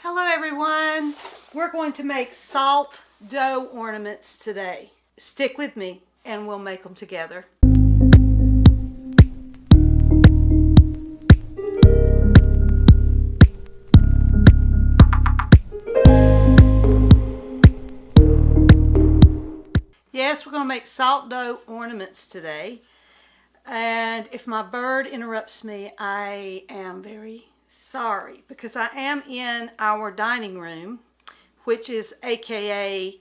Hello everyone. We're going to make salt dough ornaments today. Stick with me and we'll make them together. Yes, we're going to make salt dough ornaments today. And if my bird interrupts me, I am very sorry because I am in our dining room, which is AKA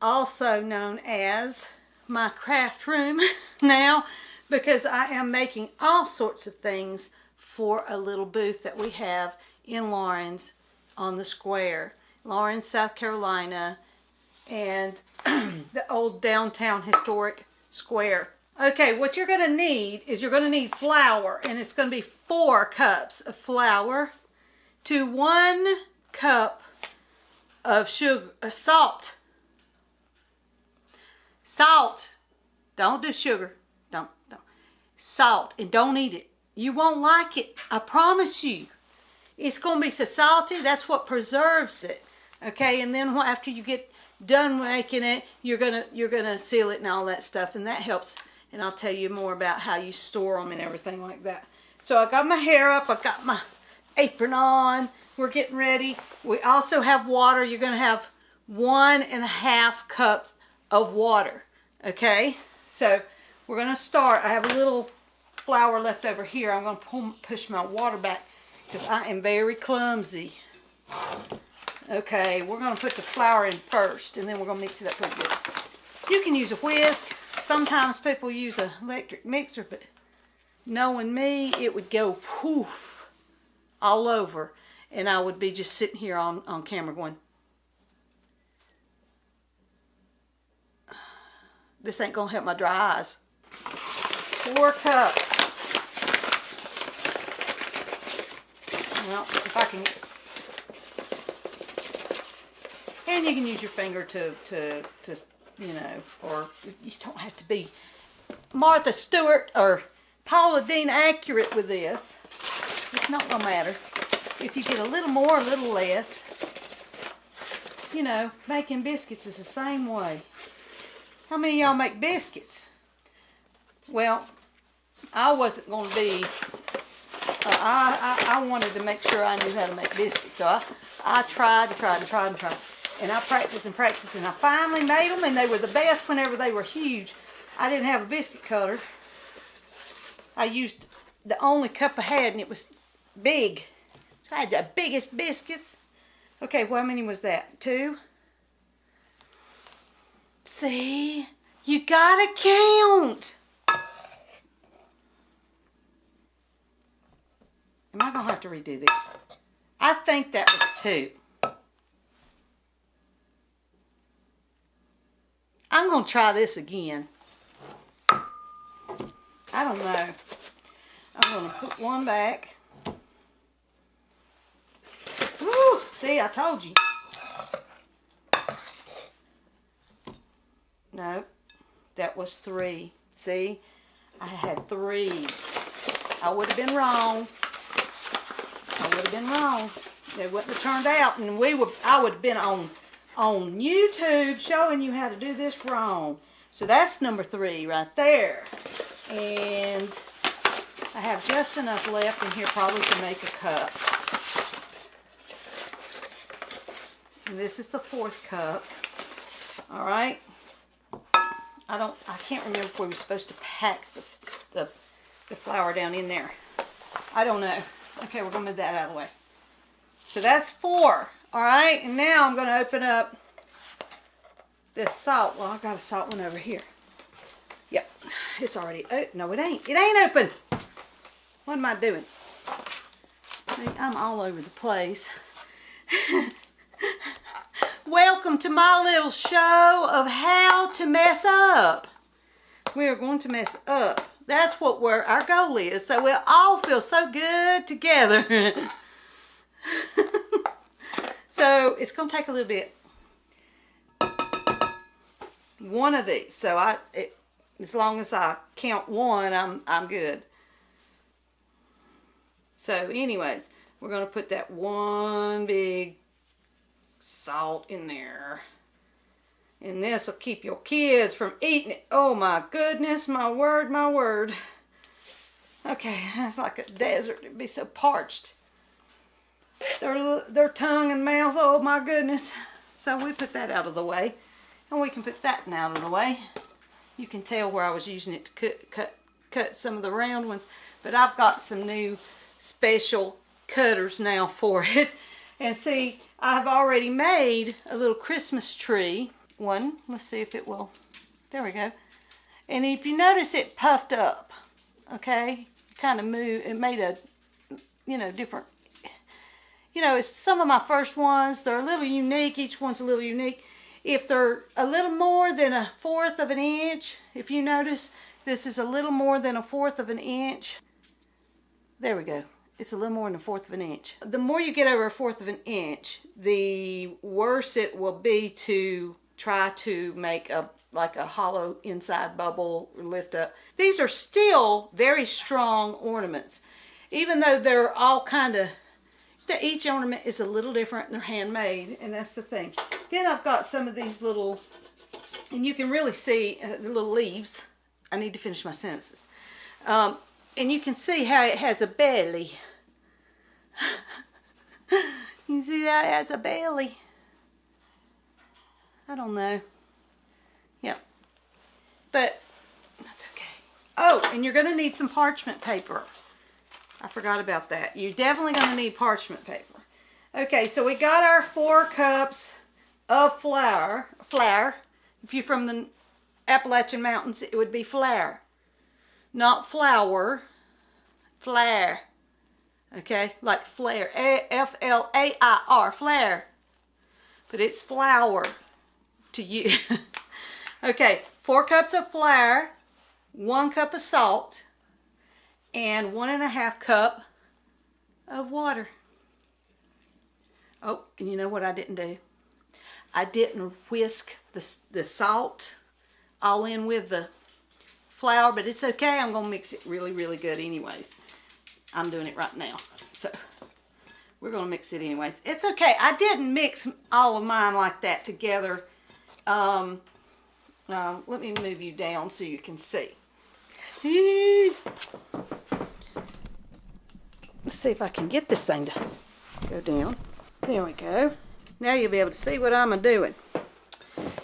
also known as my craft room now, because I am making all sorts of things for a little booth that we have in Lawrence on the square, Lawrence, South Carolina, and the old downtown historic square. Okay, what you're going to need is you're going to need flour, and it's going to be 4 cups of flour to 1 cup of sugar, salt. Salt. Don't do sugar. Don't. Salt, and don't eat it. You won't like it. I promise you. It's going to be so salty. That's what preserves it. Okay, and then after you get done making it, you're gonna seal it and all that stuff, and that helps. And I'll tell you more about how you store them and everything like that. So I got my hair up. I got my apron on. We're getting ready. We also have water. You're going to have 1.5 cups of water. Okay? So we're going to start. I have a little flour left over here. I'm going to push my water back because I am very clumsy. Okay, we're going to put the flour in first, and then we're going to mix it up pretty good. You can use a whisk. Sometimes people use an electric mixer, but knowing me, it would go poof all over, and I would be just sitting here on camera going, this ain't gonna help my dry eyes. 4 cups. Well, if I can, and you can use your finger to you know, or you don't have to be Martha Stewart or Paula Deen accurate with this. It's not gonna matter. If you get a little more, a little less. You know, making biscuits is the same way. How many of y'all make biscuits? Well, I wasn't gonna be, I wanted to make sure I knew how to make biscuits. So I tried. And I practiced, and I finally made them, and they were the best whenever they were huge. I didn't have a biscuit cutter. I used the only cup I had, and it was big. So I had the biggest biscuits. Okay, well, how many was that? 2? See? You gotta count. Am I gonna have to redo this? I think that was 2. I'm going to try this again. I don't know. I'm going to put one back. Woo! See, I told you. No, that was 3. See, I had 3. I would have been wrong. It wouldn't have turned out, and I would have been on YouTube showing you how to do this wrong. So that's number 3 right there. And I have just enough left in here probably to make a cup. And this is the 4th cup. All right. I can't remember if we were supposed to pack the flour down in there. I don't know. Okay, we're going to move that out of the way. So that's 4. All right, and now I'm going to open up this salt. Well, I've got a salt one over here. Yep, it's already open. No, it ain't. It ain't open. What am I doing? I'm all over the place. Welcome to my little show of how to mess up. We are going to mess up. That's what our goal is. So we'll all feel so good together. So it's going to take a little bit. One of these. So as long as I count 1, I'm good. So anyways, we're going to put that one big salt in there. And this will keep your kids from eating it. Oh my goodness, my word, my word. Okay, that's like a desert. It'd be so parched. Their tongue and mouth, oh my goodness. So we put that out of the way. And we can put that one out of the way. You can tell where I was using it to cut some of the round ones. But I've got some new special cutters now for it. And see, I've already made a little Christmas tree one. Let's see if it will. There we go. And if you notice, it puffed up. Okay, kind of moved. It made a, different. It's some of my first ones. They're a little unique. Each one's a little unique. If they're a little more than 1/4 of an inch, if you notice, this is a little more than 1/4 of an inch. There we go. It's a little more than 1/4 of an inch. The more you get over 1/4 of an inch, the worse it will be to try to make like a hollow inside bubble or lift up. These are still very strong ornaments, even though they're all kind of, each ornament is a little different and they're handmade, and that's the thing. Then I've got some of these little, and you can really see the little leaves. I need to finish my sentences. And you can see how it has a belly. You see that it has a belly? I don't know. Yeah. But that's okay. Oh, and you're going to need some parchment paper. I forgot about that. You're definitely going to need parchment paper. Okay, so we got our 4 cups of flour. If you're from the Appalachian Mountains, it would be flour. Not flour. Flour. Okay, like flare. F-L-A-I-R. Flour. But it's flour to you. Okay, 4 cups of flour, 1 cup of salt, and 1.5 cup of water. Oh, and you know what I didn't do? I didn't whisk the salt all in with the flour, but it's okay. I'm going to mix it really, really good anyways. I'm doing it right now. So we're going to mix it anyways. It's okay. I didn't mix all of mine like that together. Let me move you down so you can see. Let's see if I can get this thing to go down. There we go. Now you'll be able to see what I'm doing.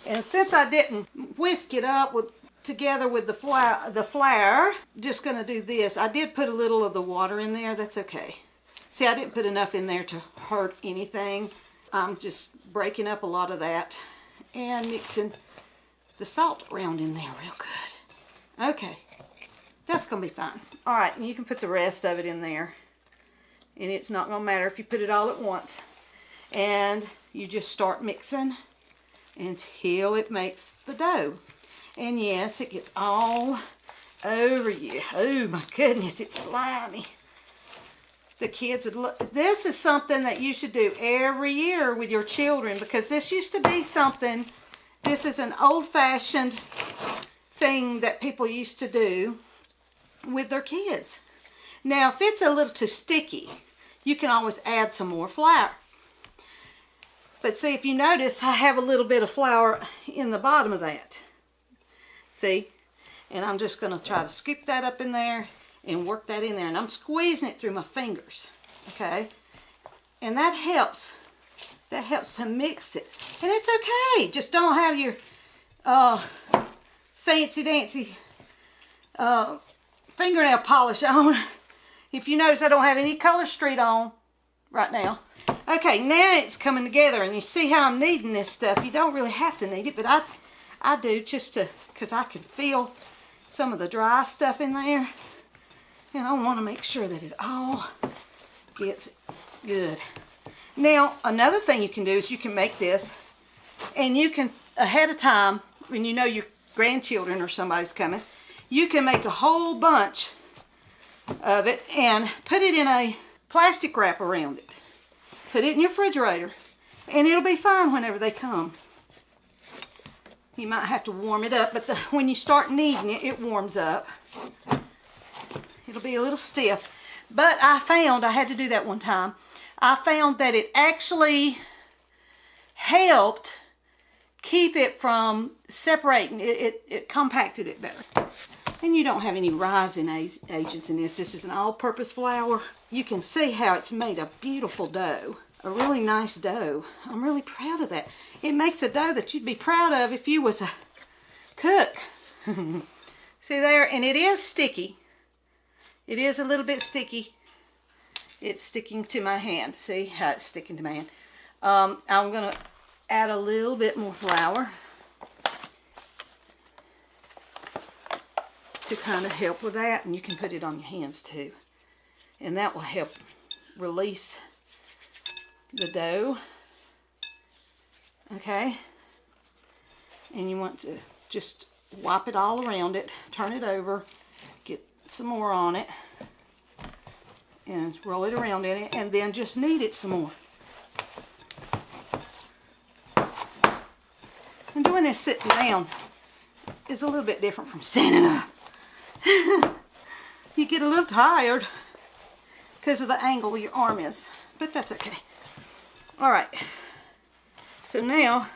And since I didn't whisk it up together with the flour, just going to do this. I did put a little of the water in there. That's okay. See, I didn't put enough in there to hurt anything. I'm just breaking up a lot of that and mixing the salt around in there real good. Okay, that's going to be fine. All right, and you can put the rest of it in there. And it's not going to matter if you put it all at once. And you just start mixing until it makes the dough. And yes, it gets all over you. Oh my goodness, it's slimy. The kids would look. This is something that you should do every year with your children, because this used to be something, this is an old-fashioned thing that people used to do with their kids. Now, if it's a little too sticky, you can always add some more flour. But see, if you notice, I have a little bit of flour in the bottom of that. See? And I'm just going to try to scoop that up in there and work that in there. And I'm squeezing it through my fingers. Okay? And that helps. That helps to mix it. And it's okay. Just don't have your fancy-dancy fingernail polish on. If you notice, I don't have any Color Street on right now. Okay, now it's coming together, and you see how I'm kneading this stuff. You don't really have to knead it, but I do just to, because I can feel some of the dry stuff in there. And I want to make sure that it all gets good. Now, another thing you can do is you can make this, and you can, ahead of time, when you know your grandchildren or somebody's coming, you can make a whole bunch of it and put it in a plastic wrap around it. Put it in your refrigerator, and it'll be fine whenever they come. You might have to warm it up, but when you start kneading it, it warms up. It'll be a little stiff. But I found I had to do that one time. I found that it actually helped keep it from separating. It compacted it better. And you don't have any rising agents in this. This is an all-purpose flour. You can see how it's made a beautiful dough. A really nice dough. I'm really proud of that. It makes a dough that you'd be proud of if you was a cook. See there? And it is sticky. It is a little bit sticky. It's sticking to my hand. See how it's sticking to my hand? I'm going to add a little bit more flour to kind of help with that. And you can put it on your hands too. And that will help release the dough. Okay. And you want to just wipe it all around it. Turn it over. Get some more on it. And roll it around in it. And then just knead it some more. And doing this sitting down is a little bit different from standing up. You get a little tired because of the angle your arm is, but that's okay. All right, so now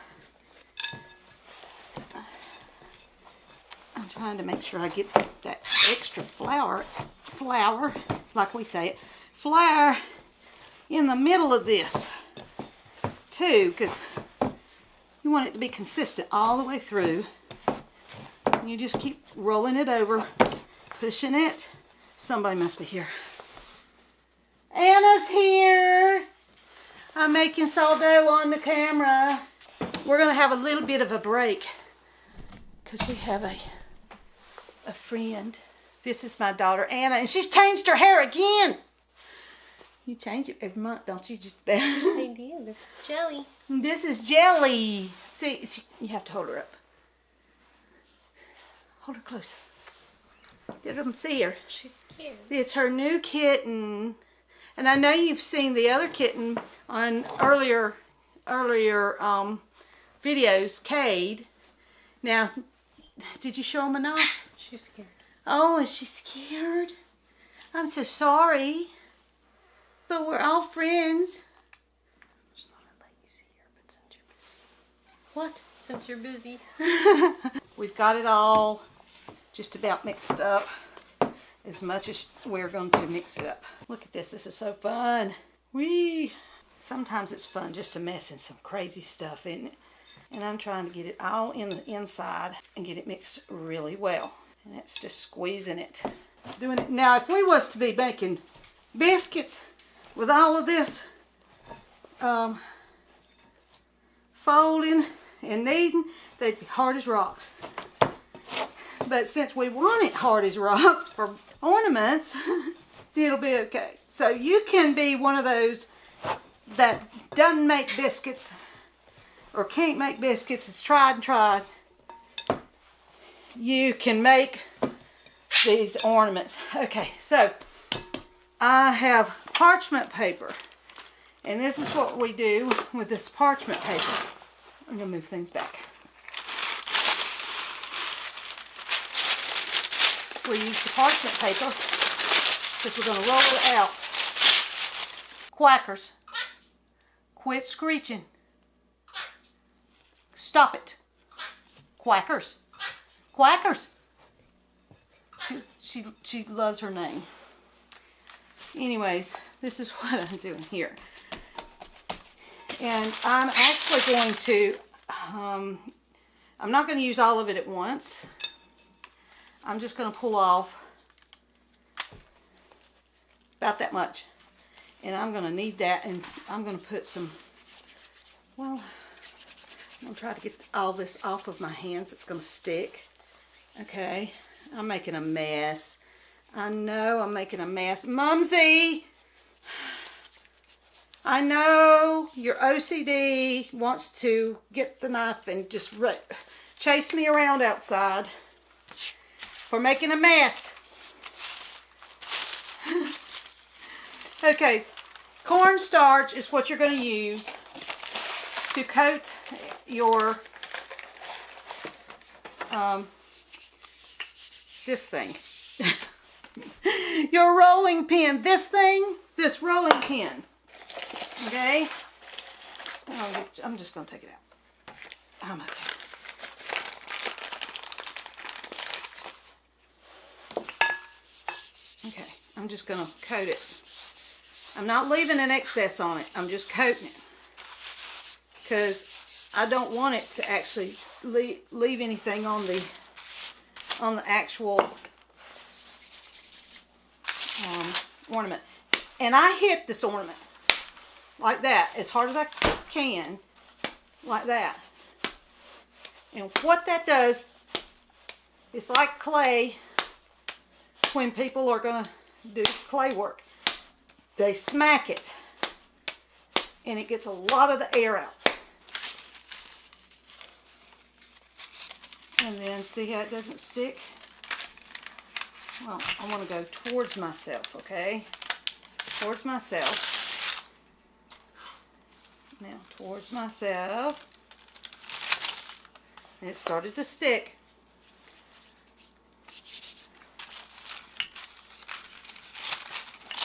I'm trying to make sure I get that extra flour, like we say it, flour in the middle of this too, because you want it to be consistent all the way through. You just keep rolling it over, pushing it. Somebody must be here. Anna's here. I'm making salt dough on the camera. We're going to have a little bit of a break because we have a friend. This is my daughter Anna, and she's changed her hair again. You change it every month, don't you? Just I do. This is Jelly. This is Jelly. See, you have to hold her up. Hold her close. Let them see her. She's cute. It's her new kitten. And I know you've seen the other kitten on earlier videos, Cade. Now, did you show them enough? She's scared. Oh, is she scared? I'm so sorry. But we're all friends. Just thought I'd let you see her, but since you're busy. What? Since you're busy. We've got it all just about mixed up as much as we're going to mix it up. Look at this. This is so fun. Whee! Sometimes it's fun just to mess in some crazy stuff, isn't it? And I'm trying to get it all in the inside and get it mixed really well. And that's just squeezing it. Doing it. Now, if we was to be making biscuits with all of this folding and kneading, they'd be hard as rocks. But since we want it hard as rocks for ornaments, it'll be okay. So you can be one of those that doesn't make biscuits or can't make biscuits, has tried and tried. You can make these ornaments. Okay, so I have parchment paper. And this is what we do with this parchment paper. I'm going to move things back. We use the parchment paper because we're going to roll it out. Quackers, quit screeching. Stop it. Quackers. Quackers. She loves her name. Anyways, this is what I'm doing here. And I'm actually going to, I'm not going to use all of it at once. I'm just going to pull off about that much. And I'm going to knead that, and I'm going to put some, well, I'm going to try to get all this off of my hands. It's going to stick. Okay, I'm making a mess. I know I'm making a mess. Mumsy, I know your OCD wants to get the knife and just chase me around outside for making a mess. Okay, cornstarch is what you're going to use to coat your this thing. Your rolling pin. This rolling pin. Okay? I'm just going to take it out. I'm okay. Okay, I'm just going to coat it. I'm not leaving an excess on it. I'm just coating it. Because I don't want it to actually leave anything on the actual ornament. And I hit this ornament like that as hard as I can, like that. And what that does, it's like clay when people are going to do clay work. They smack it and it gets a lot of the air out. And then see how it doesn't stick? Well, I want to go towards myself, okay? Towards myself. Now, towards myself. And it started to stick.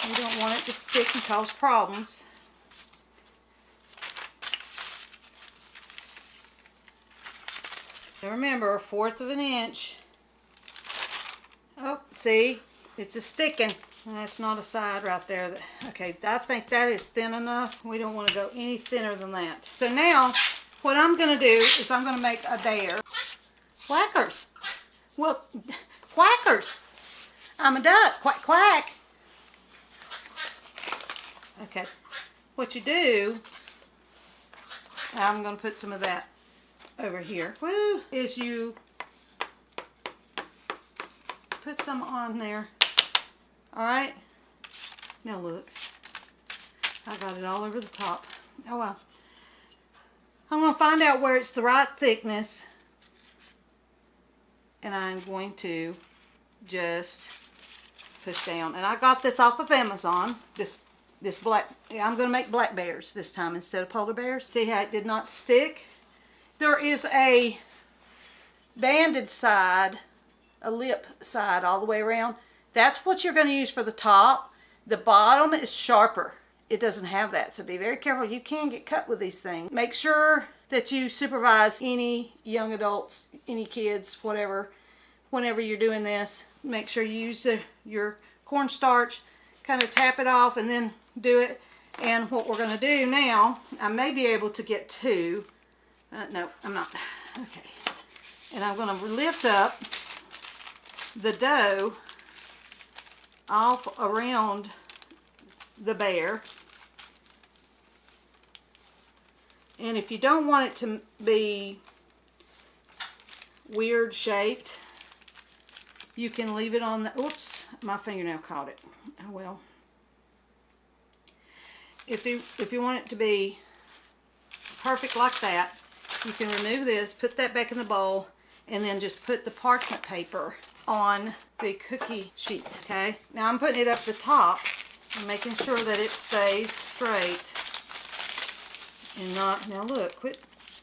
You don't want it to stick and cause problems. And remember, 1/4 of an inch. Oh, see, it's a sticking. That's not a side right there. Okay, I think that is thin enough. We don't want to go any thinner than that. So now, what I'm going to do is I'm going to make a bear. Quackers. Well, quackers. I'm a duck. Quack, quack. Okay, what you do, I'm going to put some of that over here, woo, is you put some on there. Alright, now look, I got it all over the top. Oh well. I'm going to find out where it's the right thickness, and I'm going to just push down. And I got this off of Amazon, this black, I'm going to make black bears this time instead of polar bears. See how it did not stick? There is a banded side, a lip side all the way around. That's what you're going to use for the top. The bottom is sharper. It doesn't have that, so be very careful. You can get cut with these things. Make sure that you supervise any young adults, any kids, whatever, whenever you're doing this. Make sure you use your cornstarch, kind of tap it off and then do it. And what we're going to do now, I may be able to get two. No, I'm not. Okay. And I'm going to lift up the dough off around the bear. And if you don't want it to be weird shaped, you can leave it on the, oops, my fingernail caught it. Oh well. If you want it to be perfect like that, you can remove this, put that back in the bowl, and then just put the parchment paper on the cookie sheet, okay? Now I'm putting it up the top and making sure that it stays straight and not, now look, quit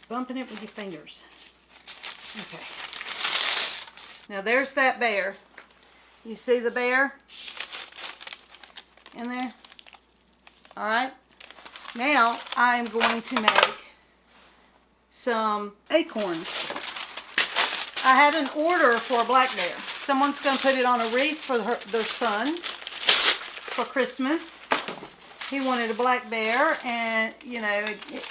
bumping it with your fingers. Okay. Now there's that bear. You see the bear in there? All right. Now I'm going to make some acorns. I had an order for a black bear. Someone's going to put it on a wreath for their son for Christmas. He wanted a black bear, and you know,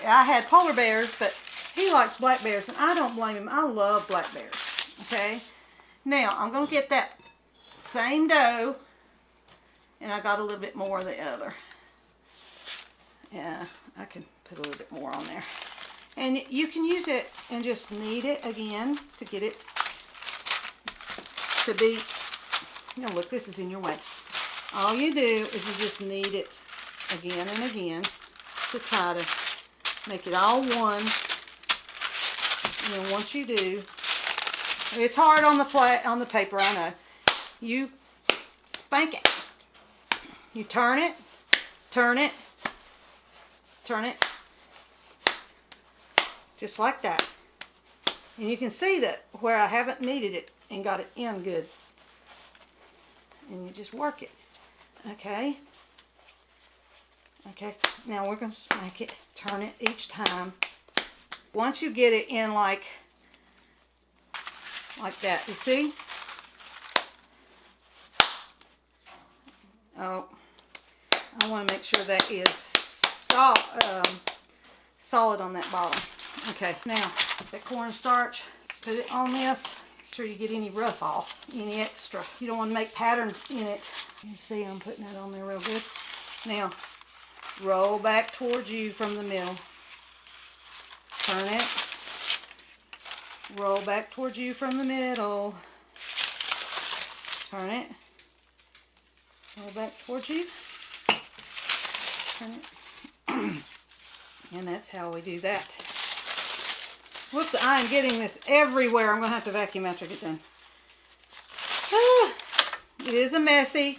I had polar bears, but he likes black bears, and I don't blame him. I love black bears. Okay. Now I'm going to get that same dough, and I got a little bit more of the other. Yeah, I can put a little bit more on there. And you can use it and just knead it again to get it to be, you know, look, this is in your way. All you do is you just knead it again and again to try to make it all one. And then once you do, it's hard on the paper, I know. You spank it. You turn it, turn it, turn it. Just like that. And you can see that where I haven't kneaded it and got it in good. And you just work it. Okay. Okay. Now we're going to smack it, turn it each time. Once you get it in like that, you see? Oh, I want to make sure that is solid on that bottom. Okay, now that cornstarch, put it on this. Make sure you get any rough off, any extra. You don't want to make patterns in it. You see I'm putting that on there real good. Now, roll back towards you from the middle. Turn it. Roll back towards you from the middle. Turn it. Roll back towards you. Turn it. And that's how we do that. Whoops, I'm getting this everywhere. I'm going to have to vacuum after I get done. It is a messy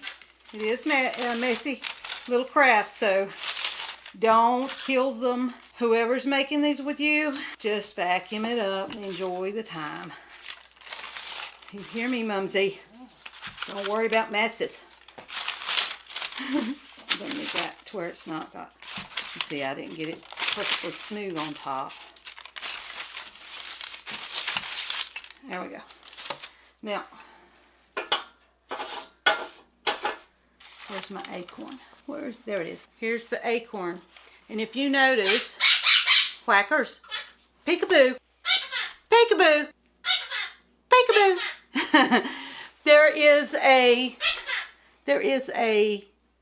little craft, so don't kill them. Whoever's making these with you, just vacuum it up and enjoy the time. You hear me, Mumsy? Don't worry about messes. I'm going to make that to where it's not got. You see, I didn't get it perfectly smooth on top. There we go. Now, where's my acorn? There it is. Here's the acorn. And if you notice, whackers, peekaboo, peekaboo, peekaboo. there is a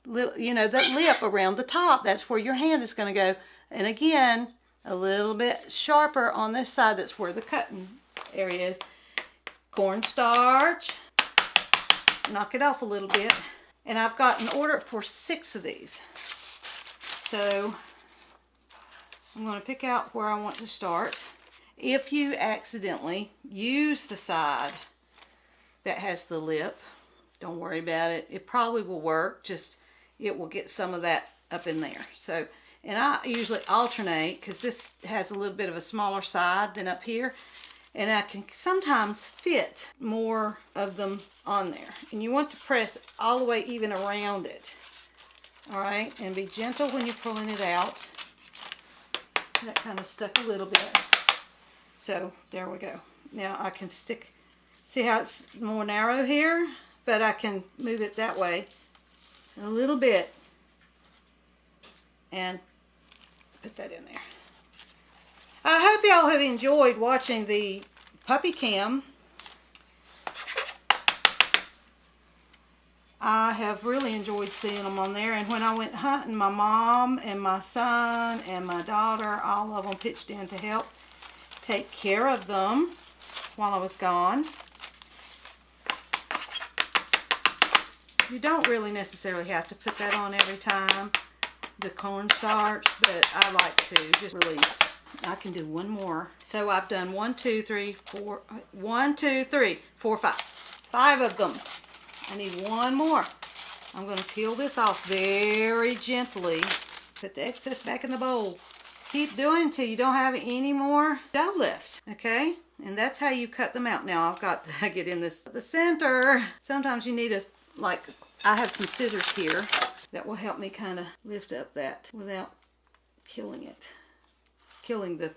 little, you know, that lip around the top. That's where your hand is going to go. And again, a little bit sharper on this side. That's where the cutting area is. Cornstarch. Knock it off a little bit. And I've got an order for 6 of these. So I'm going to pick out where I want to start. If you accidentally use the side that has the lip, don't worry about it. It probably will work. Just it will get some of that up in there. So, and I usually alternate because this has a little bit of a smaller side than up here. And I can sometimes fit more of them on there. And you want to press all the way even around it. Alright, and be gentle when you're pulling it out. That kind of stuck a little bit. So, there we go. Now I can stick, see how it's more narrow here? But I can move it that way a little bit. And put that in there. I hope y'all have enjoyed watching the puppy cam. I have really enjoyed seeing them on there. And when I went hunting, my mom and my son and my daughter, all of them pitched in to help take care of them while I was gone. You don't really necessarily have to put that on every time, the cornstarch, but I like to just release. I can do one more. So I've done 1, 2, 3, 4, 1, 2, 3, 4, 5. 5 of them. I need one more. I'm going to peel this off very gently. Put the excess back in the bowl. Keep doing until you don't have any more dough left. Okay? And that's how you cut them out. Now I've got to get in the center. Sometimes you need I have some scissors here that will help me kind of lift up that without killing it. Killing the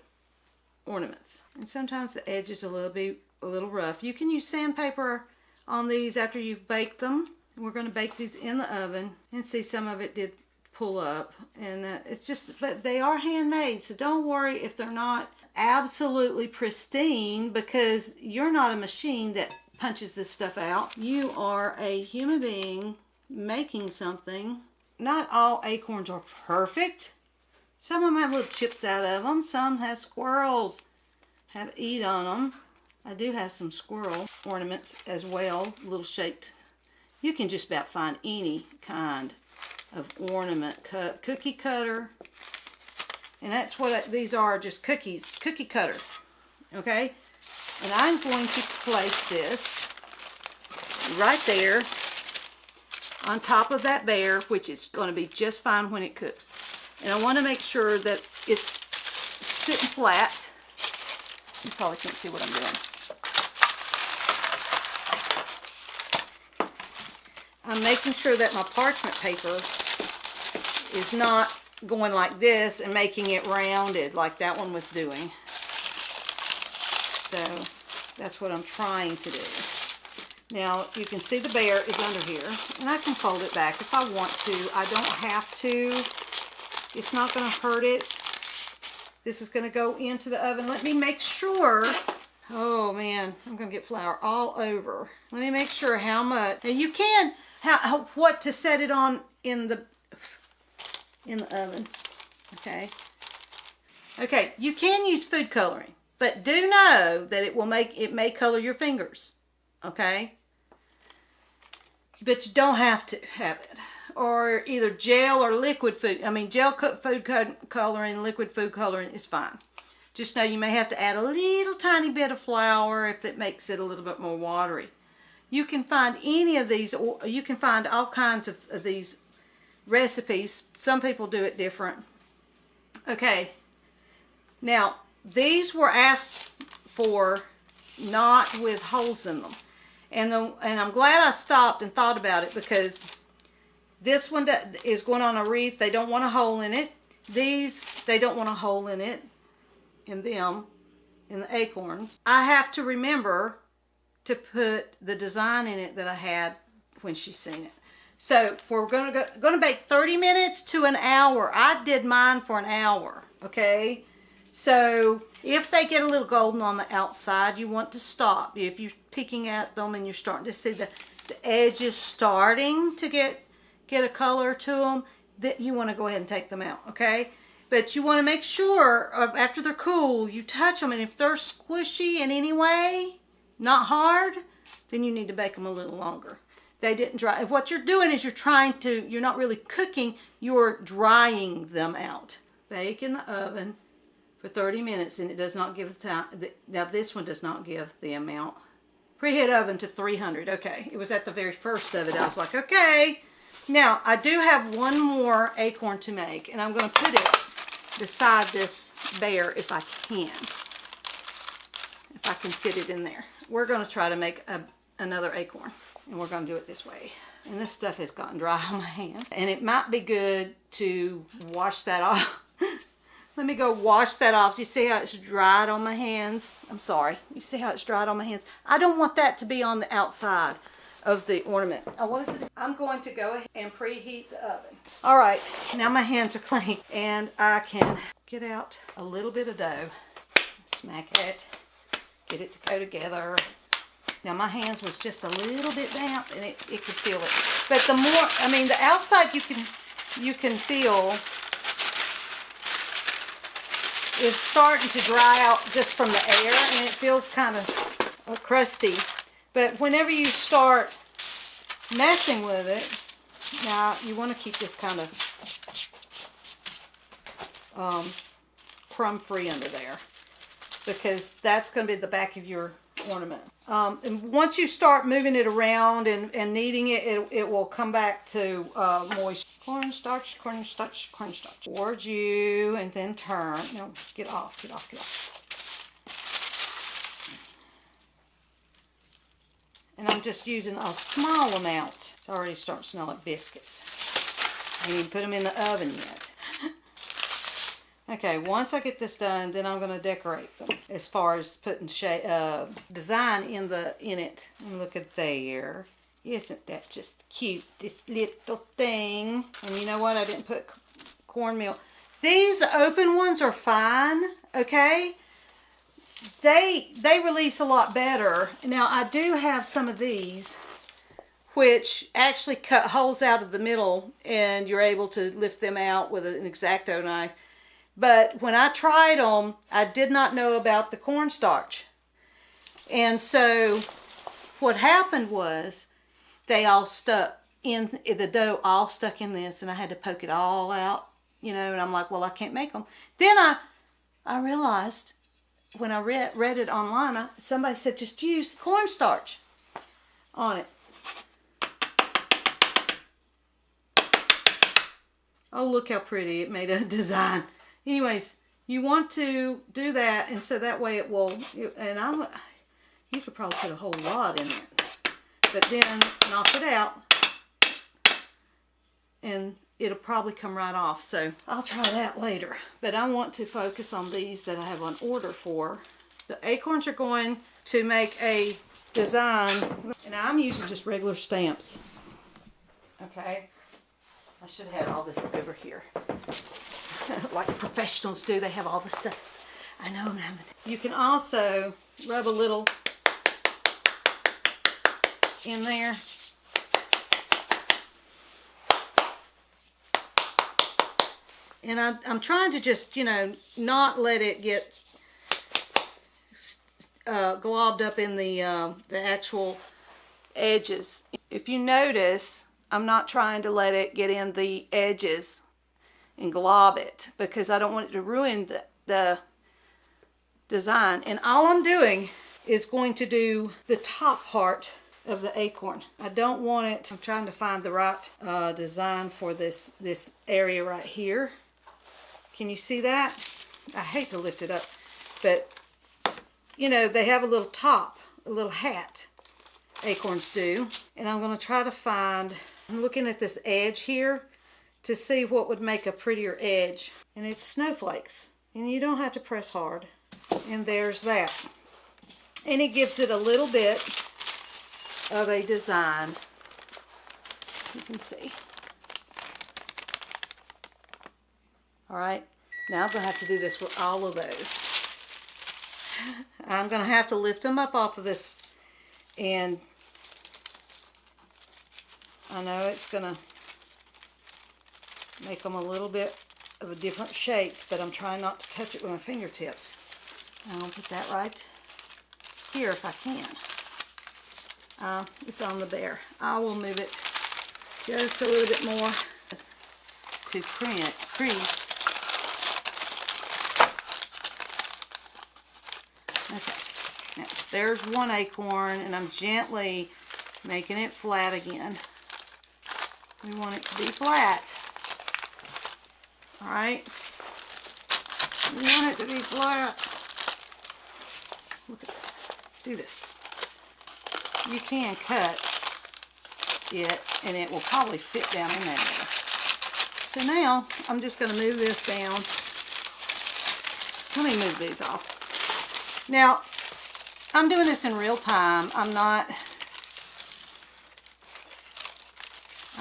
ornaments. And sometimes the edge is a little rough. You can use sandpaper on these after you've baked them. We're going to bake these in the oven, and see, some of it did pull up, and it's just, but they are handmade, so don't worry if they're not absolutely pristine, because you're not a machine that punches this stuff out. You are a human being making something. Not all acorns are perfect. Some of them have little chips out of them. Some have squirrels have eat on them. I do have some squirrel ornaments as well, little shaped. You can just about find any kind of ornament. Cookie cutter. And that's what these are, just cookies. Cookie cutter. Okay? And I'm going to place this right there on top of that bear, which is going to be just fine when it cooks. And I want to make sure that it's sitting flat. You probably can't see what I'm doing. I'm making sure that my parchment paper is not going like this and making it rounded like that one was doing. So that's what I'm trying to do. Now you can see the bear is under here, and I can fold it back if I want to. I don't have to. It's not going to hurt it. This is going to go into the oven. Let me make sure. Oh man, I'm going to get flour all over. Let me make sure how much. Now you can, what to set it on in the oven. Okay. Okay, you can use food coloring, but do know that it may color your fingers. Okay? But you don't have to have it. Or either gel or liquid food. I mean, gel food coloring, liquid food coloring is fine. Just know you may have to add a little tiny bit of flour if it makes it a little bit more watery. You can find any of these, or you can find all kinds of these recipes. Some people do it different. Okay. Now, these were asked for not with holes in them. And I'm glad I stopped and thought about it, because this one is going on a wreath. They don't want a hole in it. These, they don't want a hole in it. In them, in the acorns. I have to remember to put the design in it that I had when she's seen it. So if we're going to bake 30 minutes to an hour. I did mine for an hour. Okay. So if they get a little golden on the outside, you want to stop. If you're picking at them and you're starting to see the edges starting to get a color to them, that you want to go ahead and take them out. Okay. But you want to make sure after they're cool, you touch them, and if they're squishy in any way, not hard, then you need to bake them a little longer. They didn't dry. What you're doing is you're not really cooking, you're drying them out. Bake in the oven for 30 minutes, and it does not give the time. Now this one does not give the amount. Preheat oven to 300. Okay, it was at the very first of it. I was like, okay. Now, I do have one more acorn to make, and I'm going to put it beside this bear if I can. If I can fit it in there. We're going to try to make another acorn, and we're going to do it this way. And this stuff has gotten dry on my hands, and it might be good to wash that off. Let me go wash that off. You see how it's dried on my hands? I'm sorry. You see how it's dried on my hands? I don't want that to be on the outside of the ornament. I'm going to go ahead and preheat the oven. All right, now my hands are clean, and I can get out a little bit of dough, smack it, get it to go together. Now my hands was just a little bit damp, and it could feel it. But the more, I mean, the outside you can feel is starting to dry out just from the air, and it feels kind of crusty. But whenever you start messing with it, now you want to keep this kind of crumb free under there, because that's going to be the back of your ornament. And once you start moving it around and kneading it, it will come back to moist. Cornstarch, cornstarch, cornstarch. Towards you, and then turn. No, get off, get off, get off. And I'm just using a small amount. It's already starting to smell like biscuits. I didn't even put them in the oven yet. Okay, once I get this done, then I'm going to decorate them. As far as putting design in it. And look at there. Isn't that just cute? This little thing. And you know what? I didn't put cornmeal. These open ones are fine. Okay. They release a lot better. Now I do have some of these which actually cut holes out of the middle, and you're able to lift them out with an X-Acto knife. But when I tried them, I did not know about the cornstarch. And so what happened was they all stuck in, the dough all stuck in this, and I had to poke it all out, you know, and I'm like, well, I can't make them. Then I realized when I read it online, somebody said just use cornstarch on it. Oh, look how pretty it made a design. Anyways, you want to do that, and so that way it will, and you could probably put a whole lot in it, but then knock it out, and it'll probably come right off. So I'll try that later. But I want to focus on these that I have on order for. The acorns are going to make a design, and I'm using just regular stamps. Okay, I should have had all this over here. Like professionals do, they have all the stuff. I know I'm having. You can also rub a little in there. And I'm trying to just, you know, not let it get globbed up in the actual edges. If you notice, I'm not trying to let it get in the edges and glob it, because I don't want it to ruin the design. And all I'm doing is going to do the top part of the acorn. I don't want it, I'm trying to find the right design for this area right here. Can you see that? I hate to lift it up, but you know, they have a little top, a little hat, acorns do. And I'm going to try to find, I'm looking at this edge here to see what would make a prettier edge. And it's snowflakes, and you don't have to press hard. And there's that. And it gives it a little bit of a design. You can see. All right, now I'm going to have to do this with all of those. I'm going to have to lift them up off of this, and I know it's going to make them a little bit of a different shapes, but I'm trying not to touch it with my fingertips. I'll put that right here if I can. It's on the bear. I will move it just a little bit more to crease. Okay, now there's one acorn, and I'm gently making it flat again. We want it to be flat. All right, we want it to be flat. Look at this. Do this. You can cut it, and it will probably fit down in there. So now I'm just going to move this down. Let me move these off. Now, I'm doing this in real time. I'm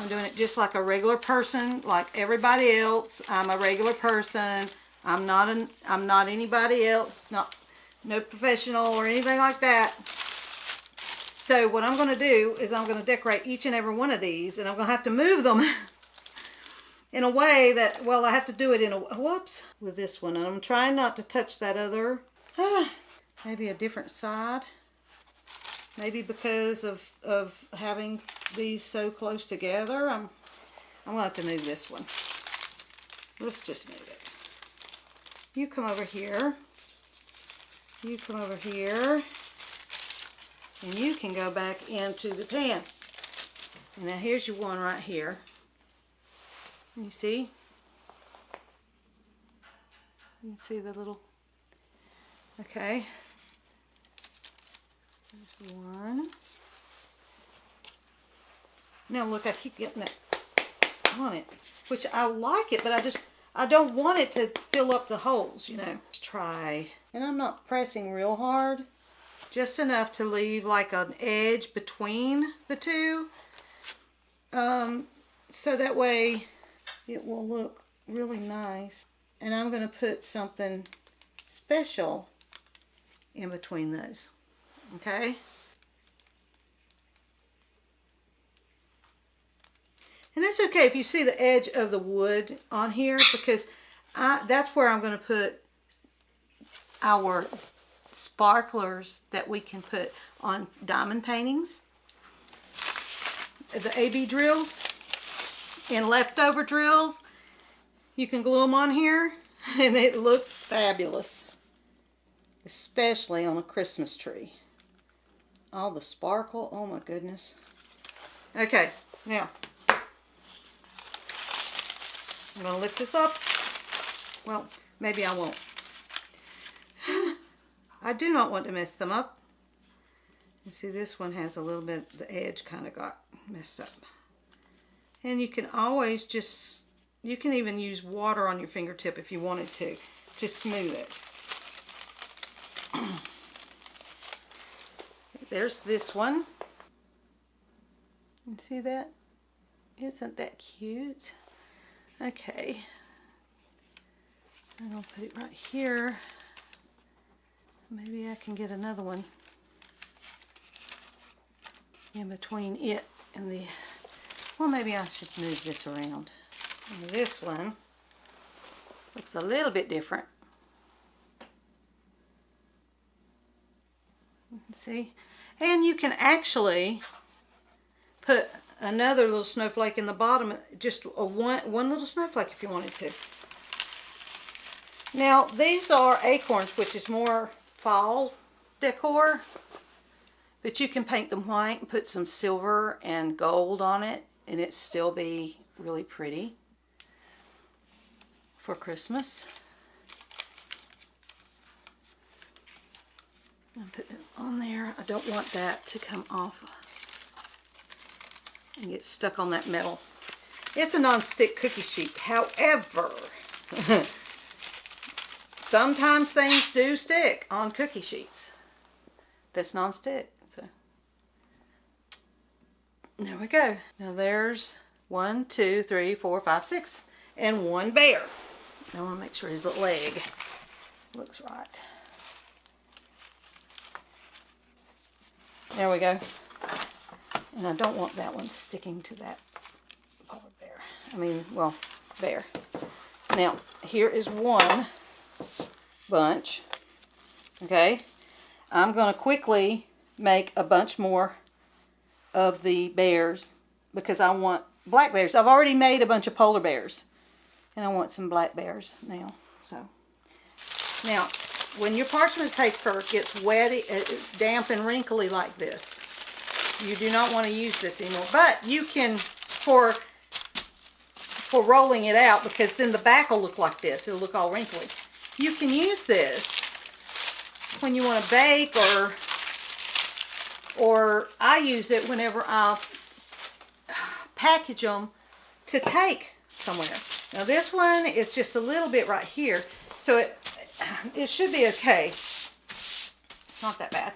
doing it just like a regular person, like everybody else. I'm a regular person. I'm not anybody else. No professional or anything like that. So what I'm going to do is I'm going to decorate each and every one of these, and I'm going to have to move them in a way that, well, I have to do it in a, whoops, with this one. And I'm trying not to touch that other, maybe a different side. Maybe because of having these so close together, I'm going to have to move this one. Let's just move it. You come over here. You come over here. And you can go back into the pan. And now here's your one right here. You see? You can see the little, okay. There's one. Now look, I keep getting that on it, which I like it, but I don't want it to fill up the holes, you know. Let's try, and I'm not pressing real hard, just enough to leave like an edge between the two, so that way it will look really nice. And I'm going to put something special in between those. Okay? And it's okay if you see the edge of the wood on here, because that's where I'm going to put our sparklers that we can put on diamond paintings. The AB drills and leftover drills. You can glue them on here and it looks fabulous. Especially on a Christmas tree. All the sparkle, oh my goodness. Okay, now I'm going to lift this up. Well, maybe I won't. I do not want to mess them up. You see, this one has a little bit, the edge kind of got messed up. And you can always just You can even use water on your fingertip if you wanted to smooth it. There's this one. You see that? Isn't that cute? Okay. I'm going to put it right here. Maybe I can get another one in between it and the... Well, maybe I should move this around. And this one looks a little bit different. See? And you can actually put another little snowflake in the bottom, just one little snowflake if you wanted to. Now, these are acorns, which is more fall decor, but you can paint them white and put some silver and gold on it, and it still be really pretty for Christmas. I'm putting it on there. I don't want that to come off and get stuck on that metal. It's a non-stick cookie sheet. However, sometimes things do stick on cookie sheets. That's non-stick. So there we go. Now there's 1, 2, 3, 4, 5, 6, and one bear. I want to make sure his leg looks right. There we go. And I don't want that one sticking to that polar bear. I mean, well, bear. Now, here is one bunch. Okay. I'm going to quickly make a bunch more of the bears because I want black bears. I've already made a bunch of polar bears. And I want some black bears now. So, now, when your parchment paper gets wet, damp and wrinkly like this, you do not want to use this anymore. But you can, for rolling it out, because then the back will look like this. It'll look all wrinkly. You can use this when you want to bake, or I use it whenever I package them to take somewhere. Now this one is just a little bit right here, so it should be okay. It's not that bad.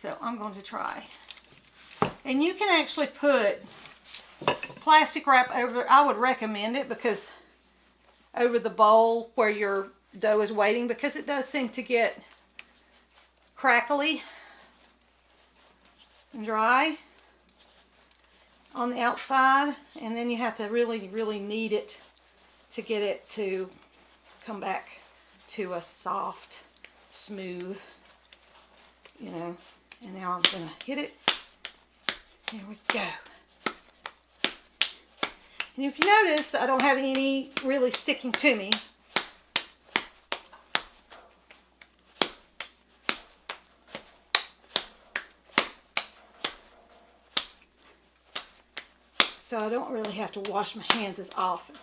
So I'm going to try. And you can actually put plastic wrap over, I would recommend it, because over the bowl where your dough is waiting, because it does seem to get crackly and dry on the outside, and then you have to really, really knead it to get it to come back to a soft, smooth, you know. And now I'm going to hit it. Here we go. And if you notice, I don't have any really sticking to me. So I don't really have to wash my hands as often.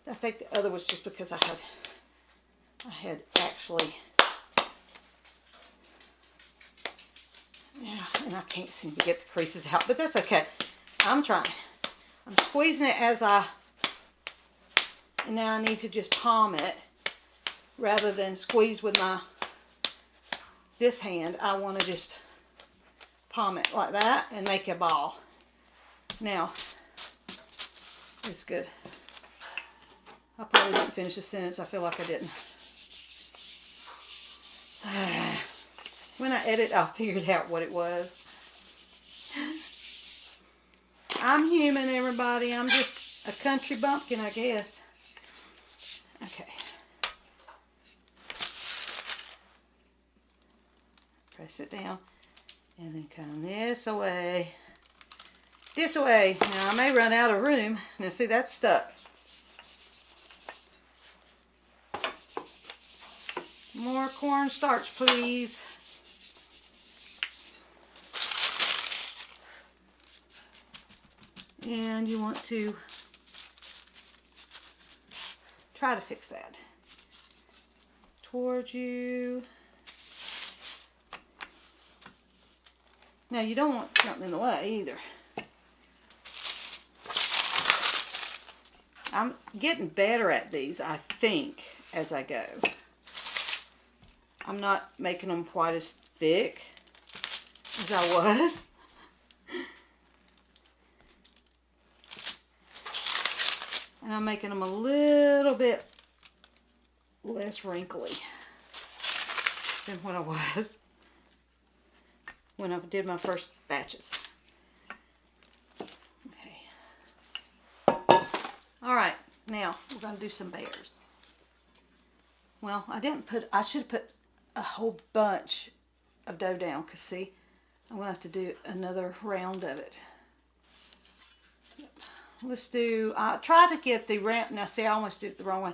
I think the other was just because I had actually, yeah, and I can't seem to get the creases out, but that's okay. I'm trying. I'm squeezing it and now I need to just palm it rather than squeeze with this hand. I want to just palm it like that and make a ball. Now, it's good. I probably didn't finish the sentence. I feel like I didn't. When I edit, I'll figure out what it was. I'm human, everybody. I'm just a country bumpkin, I guess. Okay. Press it down. And then come this way. This way. Now, I may run out of room. Now, see, that's stuck. More cornstarch, please. And you want to try to fix that towards you. Now, you don't want something in the way either. I'm getting better at these, I think, as I go. I'm not making them quite as thick as I was. And I'm making them a little bit less wrinkly than what I was when I did my first batches. Okay. All right, now we're going to do some bears. Well, I should have put a whole bunch of dough down, because see, I'm going to have to do another round of it. Let's do, I try to get the round, now see, I almost did it the wrong way.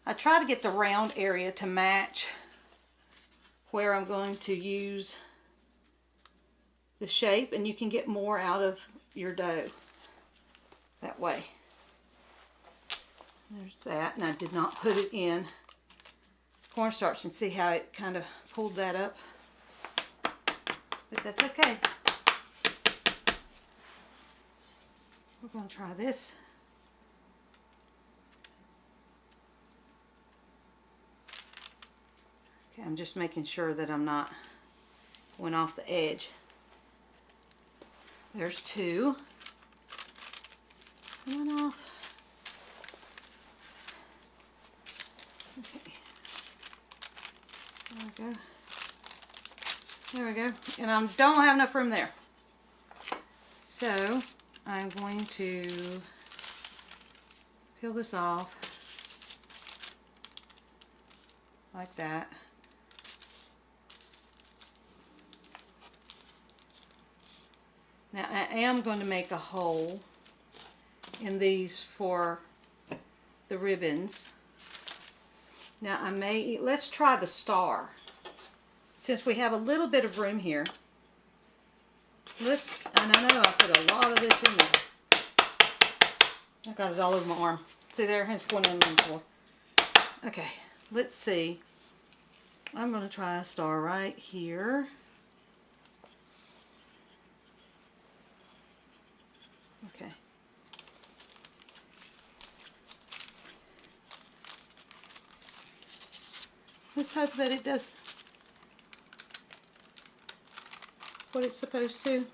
I try to get the round area to match where I'm going to use the shape, and you can get more out of your dough that way. There's that, and I did not put it in cornstarch, and see how it kind of pulled that up, but that's okay. We're going to try this. Okay, I'm just making sure that I'm not going off the edge. There's two. Come on off. Okay. There we go. There we go. And I don't have enough room there. So I'm going to peel this off like that. Now I am going to make a hole in these for the ribbons. Now let's try the star. Since we have a little bit of room here, and I know I put a lot of this in there. I got it all over my arm. See there, it's going in the floor. Okay, let's see. I'm going to try a star right here. Okay. Let's hope that it does what it's supposed to.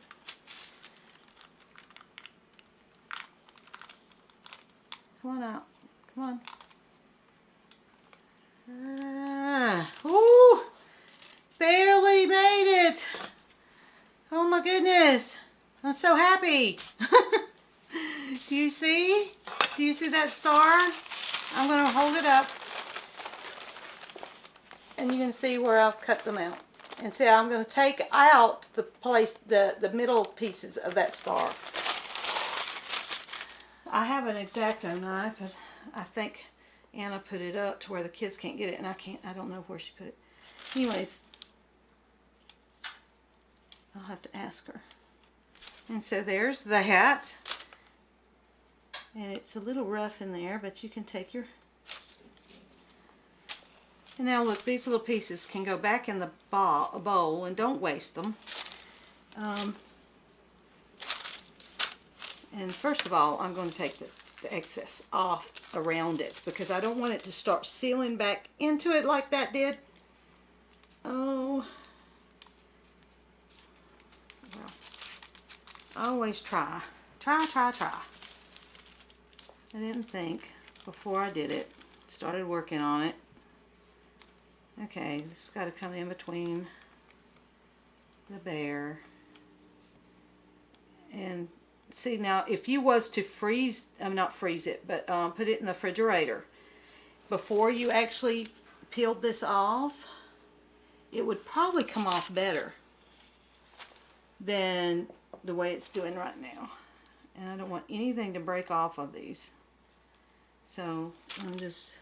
Come on out. Come on. Ooh! Barely made it! Oh my goodness! I'm so happy! Do you see? Do you see that star? I'm going to hold it up, and you can see where I've cut them out. And see, I'm going to take out the middle pieces of that star. I have an X-Acto knife, but I think Anna put it up to where the kids can't get it, and I don't know where she put it. Anyways, I'll have to ask her. And so there's the hat. And it's a little rough in there, but you can take your... And now look, these little pieces can go back in the bowl, and don't waste them. And first of all, I'm going to take the excess off around it, because I don't want it to start sealing back into it like that did. Oh. Well, I always try. Try. I didn't think before I did it. Started working on it. Okay, this has got to come in between the bear. And see, now if you was to freeze, not freeze it, but put it in the refrigerator before you actually peeled this off, it would probably come off better than the way it's doing right now. And I don't want anything to break off of these. So I'm just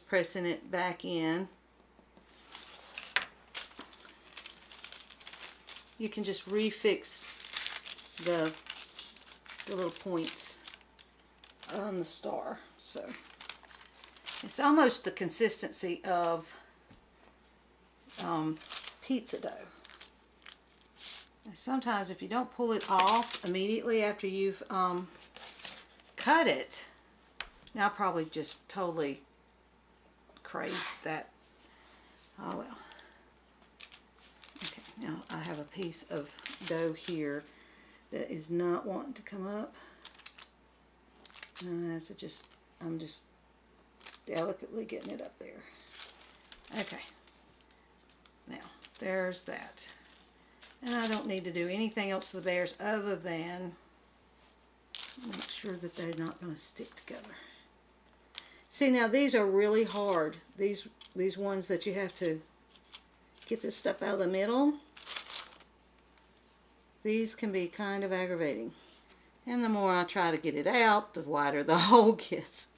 pressing it back in. You can just refix the little points on the star. So it's almost the consistency of pizza dough. And sometimes if you don't pull it off immediately after you've cut it. Now I probably just totally crazed that. Oh well. Okay, now I have a piece of dough here that is not wanting to come up. And I have to I'm just delicately getting it up there. Okay. Now, there's that. And I don't need to do anything else to the bears other than make sure that they're not going to stick together. See, now these are really hard. These ones that you have to get this stuff out of the middle. These can be kind of aggravating. And the more I try to get it out, the wider the hole gets.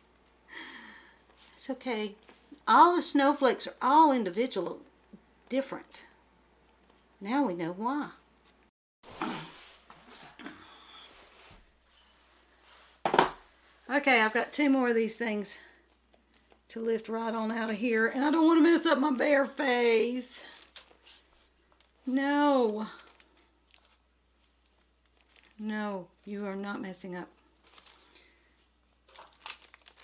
It's okay. All the snowflakes are all individual, different. Now we know why. Okay, I've got 2 more of these things to lift right on out of here. And I don't want to mess up my bear face. No. No, you are not messing up.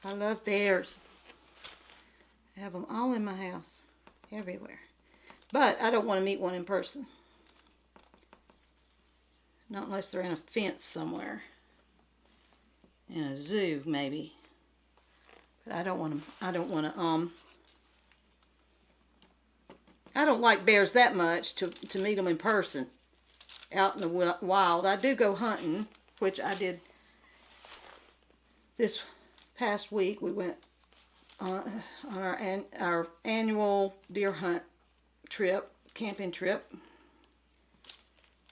I love bears. I have them all in my house, everywhere. But I don't want to meet one in person. Not unless they're in a fence somewhere. In a zoo, maybe. But I don't want to, I don't like bears that much to meet them in person. Out in the wild. I do go hunting, which I did this past week. We went on our annual deer hunt trip, camping trip,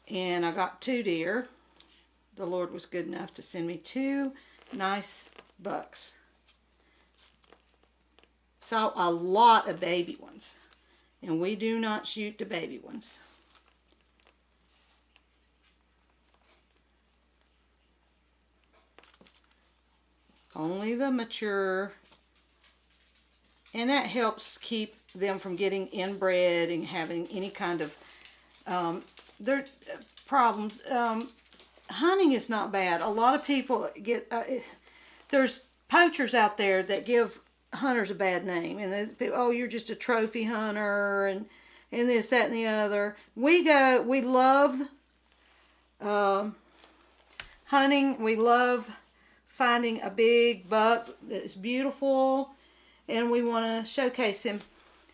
and I got 2 deer. The Lord was good enough to send me 2 nice bucks. Saw a lot of baby ones, and we do not shoot the baby ones. Only the mature, and that helps keep them from getting inbred and having any kind of their problems. Hunting is not bad. A lot of people get, there's poachers out there that give hunters a bad name, and oh, you're just a trophy hunter, and this, that, and the other. We love hunting. We love finding a big buck that's beautiful, and we want to showcase him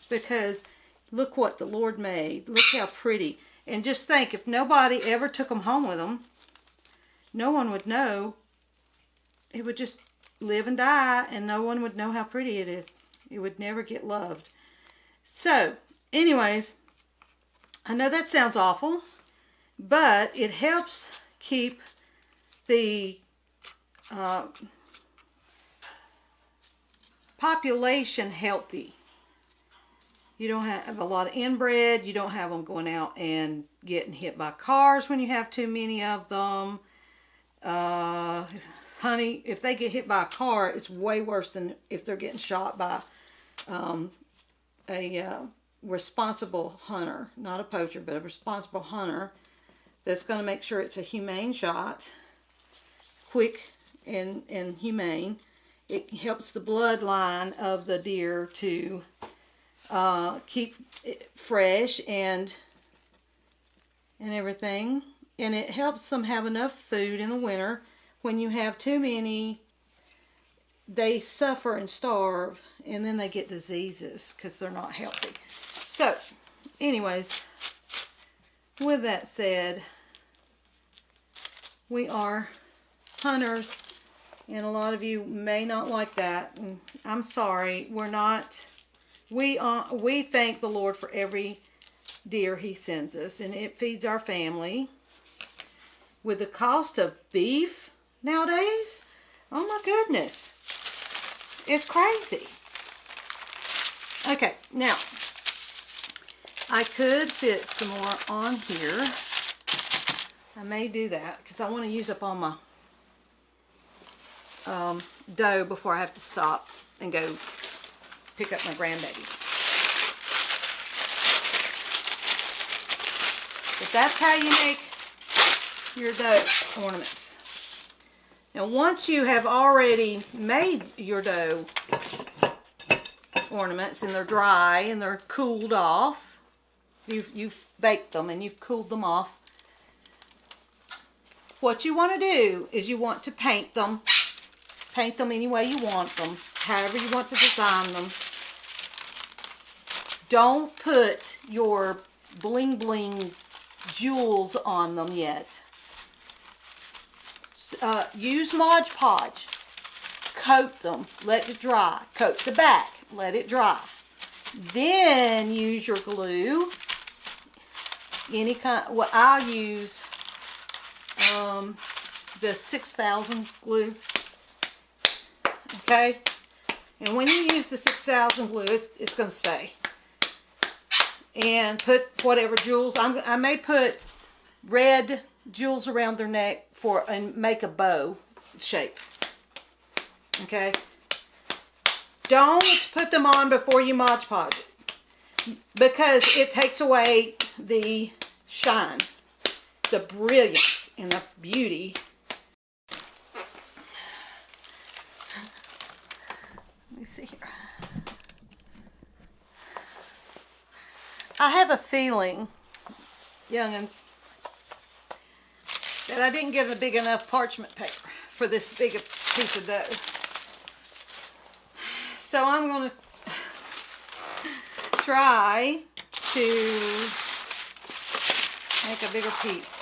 because look what the Lord made. Look how pretty. And just think, if nobody ever took them home with them, no one would know. It would just live and die, and no one would know how pretty it is. It would never get loved. So, anyways, I know that sounds awful, but it helps keep the population healthy. You don't have a lot of inbred. You don't have them going out and getting hit by cars when you have too many of them. Honey, if they get hit by a car, it's way worse than if they're getting shot by a responsible hunter. Not a poacher, but a responsible hunter that's going to make sure it's a humane shot. Quick and humane. It helps the bloodline of the deer to keep it fresh and everything, and it helps them have enough food in the winter. When you have too many, they suffer and starve, and then they get diseases because they're not healthy. So anyways, with that said, we are hunters, and a lot of you may not like that, and I'm sorry. We're not. We thank the Lord for every deer He sends us, and it feeds our family. With the cost of beef nowadays, oh my goodness, it's crazy. Okay, now I could fit some more on here. I may do that because I want to use up all my dough before I have to stop and go pick up my grandbabies. But that's how you make your dough ornaments. And once you have already made your dough ornaments and they're dry and they're cooled off, you've baked them and you've cooled them off, what you want to do is you want to paint them any way you want them, however you want to design them. Don't put your bling bling jewels on them yet. Use Mod Podge. Coat them, let it dry. Coat the back, let it dry. Then use your glue. Any kind. Well, I use the 6000 glue. Okay, and when you use the 6000 glue, it's going to stay. And put whatever jewels. I may put red jewels around their neck and make a bow shape. Okay. Don't put them on before you Mod Podge it, because it takes away the shine, the brilliance, and the beauty. Let me see here. I have a feeling, young'uns, that I didn't get a big enough parchment paper for this big piece of dough. So I'm going to try to make a bigger piece.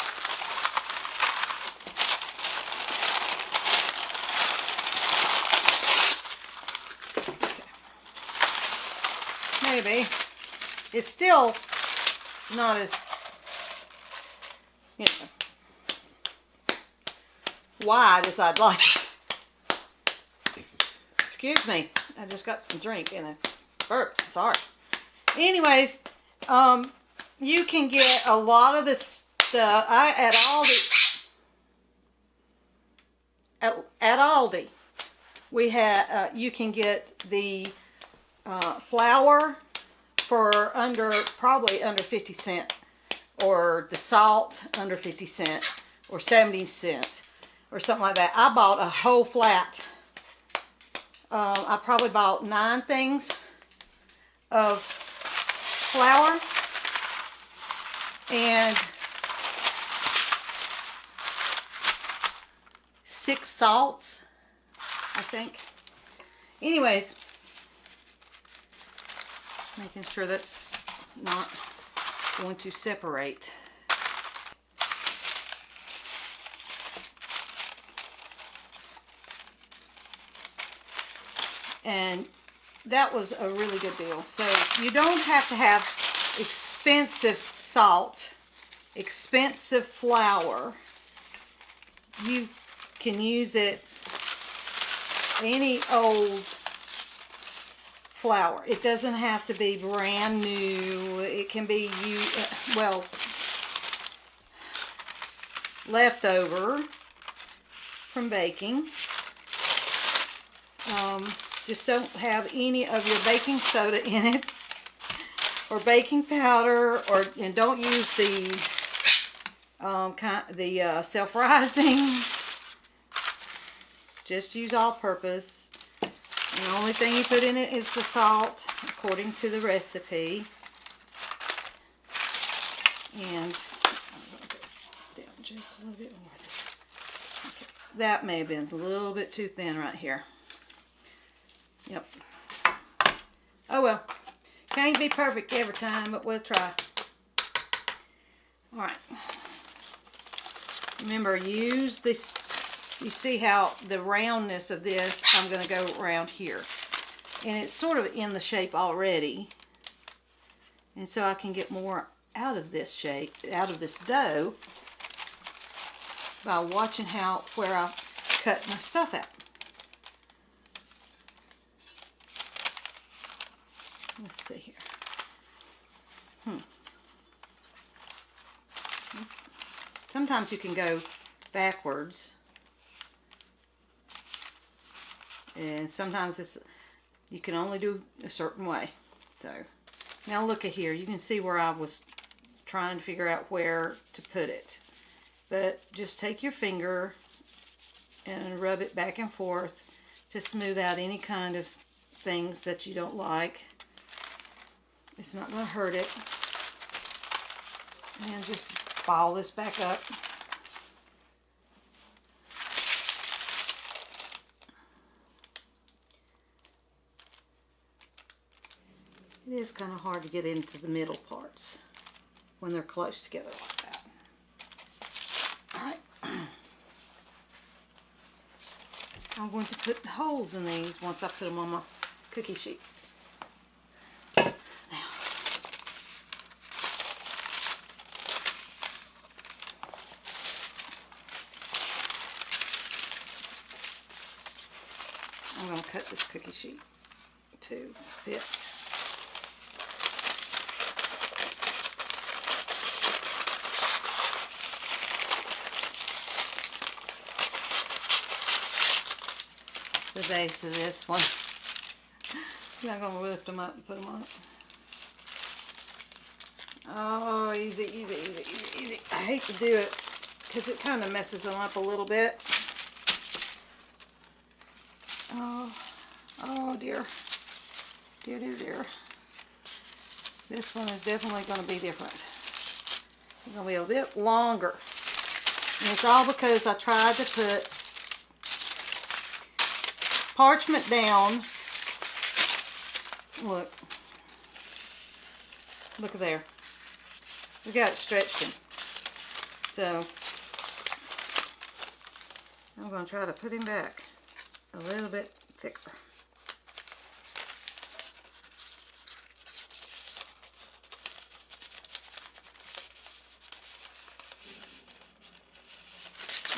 Okay. Maybe. It's still not as, you know, wide as I'd like. Excuse me, I just got some drink in a burp. Sorry. Anyways, you can get a lot of this stuff. At Aldi, we have you can get the flour for probably under 50 cents, or the salt under 50 cents, or 70 cents, or something like that. I bought a whole flat. I probably bought 9 things of flour and 6 salts, I think. Anyways, making sure that's not going to separate. And that was a really good deal. So you don't have to have expensive salt, expensive flour. You can use it any old flour. It doesn't have to be brand new. It can be leftover from baking. Just don't have any of your baking soda in it, or baking powder, and don't use the self-rising. Just use all-purpose. And the only thing you put in it is the salt, according to the recipe. And I'm going to go down just a little bit more. Okay. That may have been a little bit too thin right here. Yep. Oh well. Can't be perfect every time, but we'll try. Alright. Remember, use this. You see how the roundness of this, I'm going to go around here. And it's sort of in the shape already. And so I can get more out of this shape, out of this dough, by watching where I cut my stuff out. Let's see here. Sometimes you can go backwards. And sometimes you can only do a certain way. So now look at here. You can see where I was trying to figure out where to put it. But just take your finger and rub it back and forth to smooth out any kind of things that you don't like. It's not going to hurt it. And just ball this back up. It is kind of hard to get into the middle parts when they're close together like that. Alright. I'm going to put holes in these once I put them on my cookie sheet. Now, I'm going to cut this cookie sheet to fit. The base of this one. I'm not going to lift them up and put them on it. Oh, easy, easy, easy, easy, easy. I hate to do it because it kind of messes them up a little bit. Oh dear. Dear, dear, dear. This one is definitely going to be different. It's going to be a bit longer. And it's all because I tried to put parchment down. Look at there. We got it stretching. So I'm going to try to put him back a little bit thicker.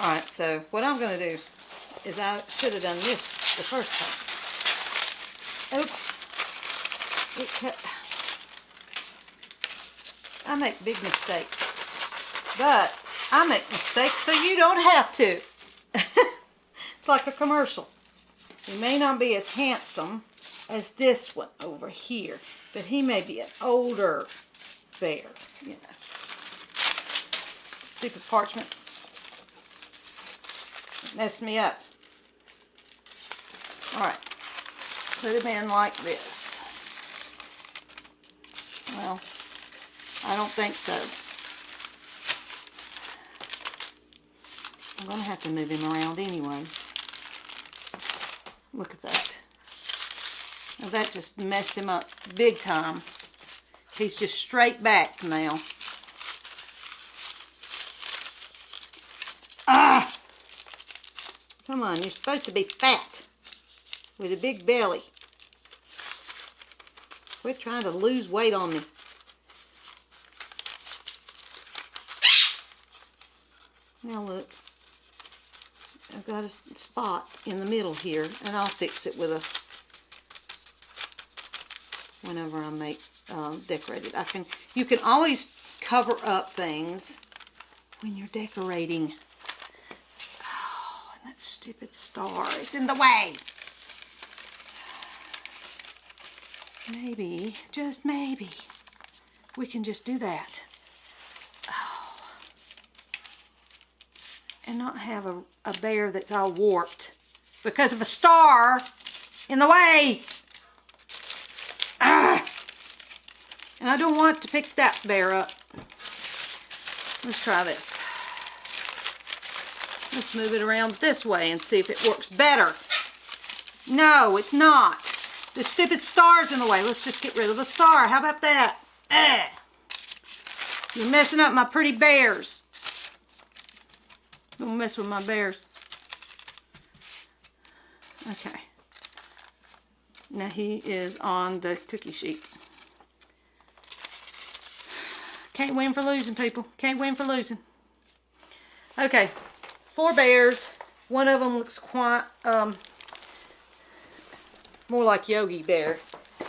Alright, so what I'm going to do is I should have done this the first time. Oops. It cut. I make big mistakes. But I make mistakes so you don't have to. It's like a commercial. He may not be as handsome as this one over here, but he may be an older bear, you know. Stupid parchment. It messed me up. Alright. Put him in like this. Well, I don't think so. I'm going to have to move him around anyways. Look at that. Now that just messed him up big time. He's just straight back now. Ah! Come on, you're supposed to be fat with a big belly. Quit trying to lose weight on me. Now look. I've got a spot in the middle here, and I'll fix it with a, whenever I make decorate it. You can always cover up things when you're decorating. Oh, and that stupid star is in the way. Maybe, just maybe, we can just do that. And not have a bear that's all warped because of a star in the way. Ah! And I don't want to pick that bear up. Let's try this. Let's move it around this way and see if it works better. No, it's not. The stupid star's in the way. Let's just get rid of the star. How about that? Ah! You're messing up my pretty bears. Don't mess with my bears. Okay. Now he is on the cookie sheet. Can't win for losing, people. Can't win for losing. Okay. 4 bears. One of them looks quite more like Yogi Bear.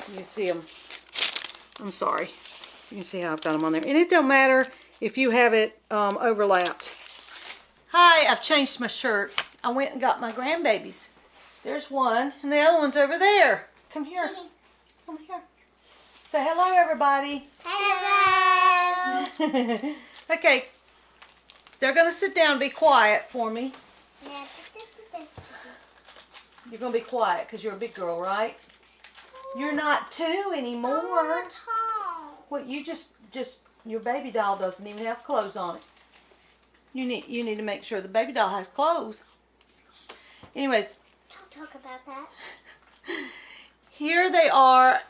You can see him. I'm sorry. You can see how I've got them on there. And it don't matter if you have it overlapped. Hi, I've changed my shirt. I went and got my grandbabies. There's one, and the other one's over there. Come here. Come here. Say hello, everybody. Hello. Okay. They're going to sit down and be quiet for me. You're going to be quiet because you're a big girl, right? You're not 2 anymore. I'm tall. Well, you just your baby doll doesn't even have clothes on it. You need to make sure the baby doll has clothes. Anyways, Don't talk about that. here they are.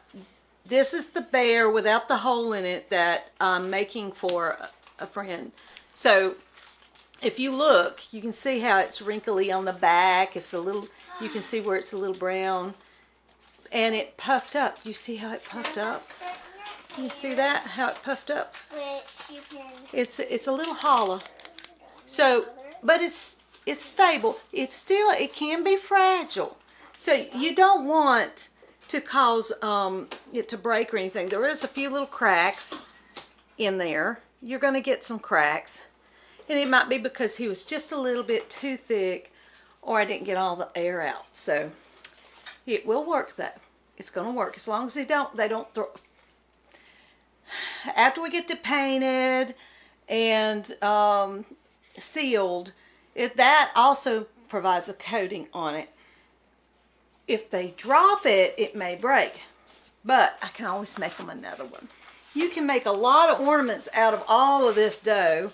This is the bear without the hole in it that I'm making for a friend. So if you look, you can see how it's wrinkly on the back. It's a little, you can see where it's a little brown. And it puffed up. You see how it puffed up? You see that? How it puffed up? Which you can. It's a little hollow. So, but it's stable. It can be fragile. So you don't want to cause it to break or anything. There is a few little cracks in there. You're going to get some cracks. And it might be because he was just a little bit too thick, or I didn't get all the air out. So it will work though. It's going to work as long as they don't throw. After we get it painted and sealed, that also provides a coating on it. If they drop it, it may break, but I can always make them another one. You can make a lot of ornaments out of all of this dough.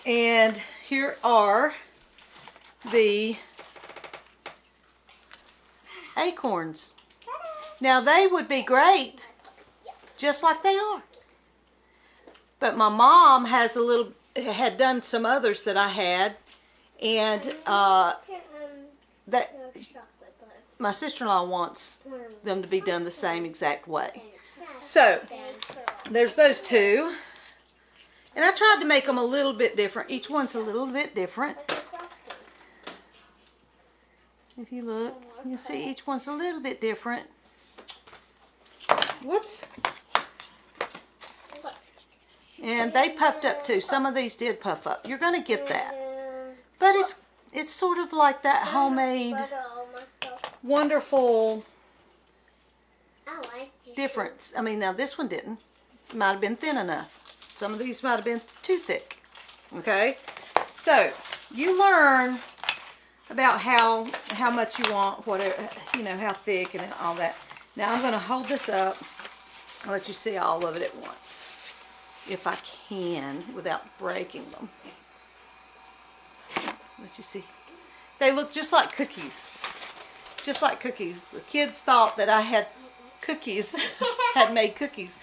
And here are the acorns. Now they would be great just like they are. But my mom had done some others that I had, and that my sister-in-law wants them to be done the same exact way. So there's those two. And I tried to make them a little bit different. Each one's a little bit different. If you look, you'll see each one's a little bit different. Whoops. And they puffed up too. Some of these did puff up. You're going to get that. But it's sort of like that homemade, wonderful difference. I mean, now this one didn't. It might have been thin enough. Some of these might have been too thick. Okay? So, you learn about how much you want, whatever, how thick and all that. Now I'm going to hold this up. I'll let you see all of it at once, if I can, without breaking them. Let you see. They look just like cookies. Just like cookies. The kids thought that I had cookies, had made cookies.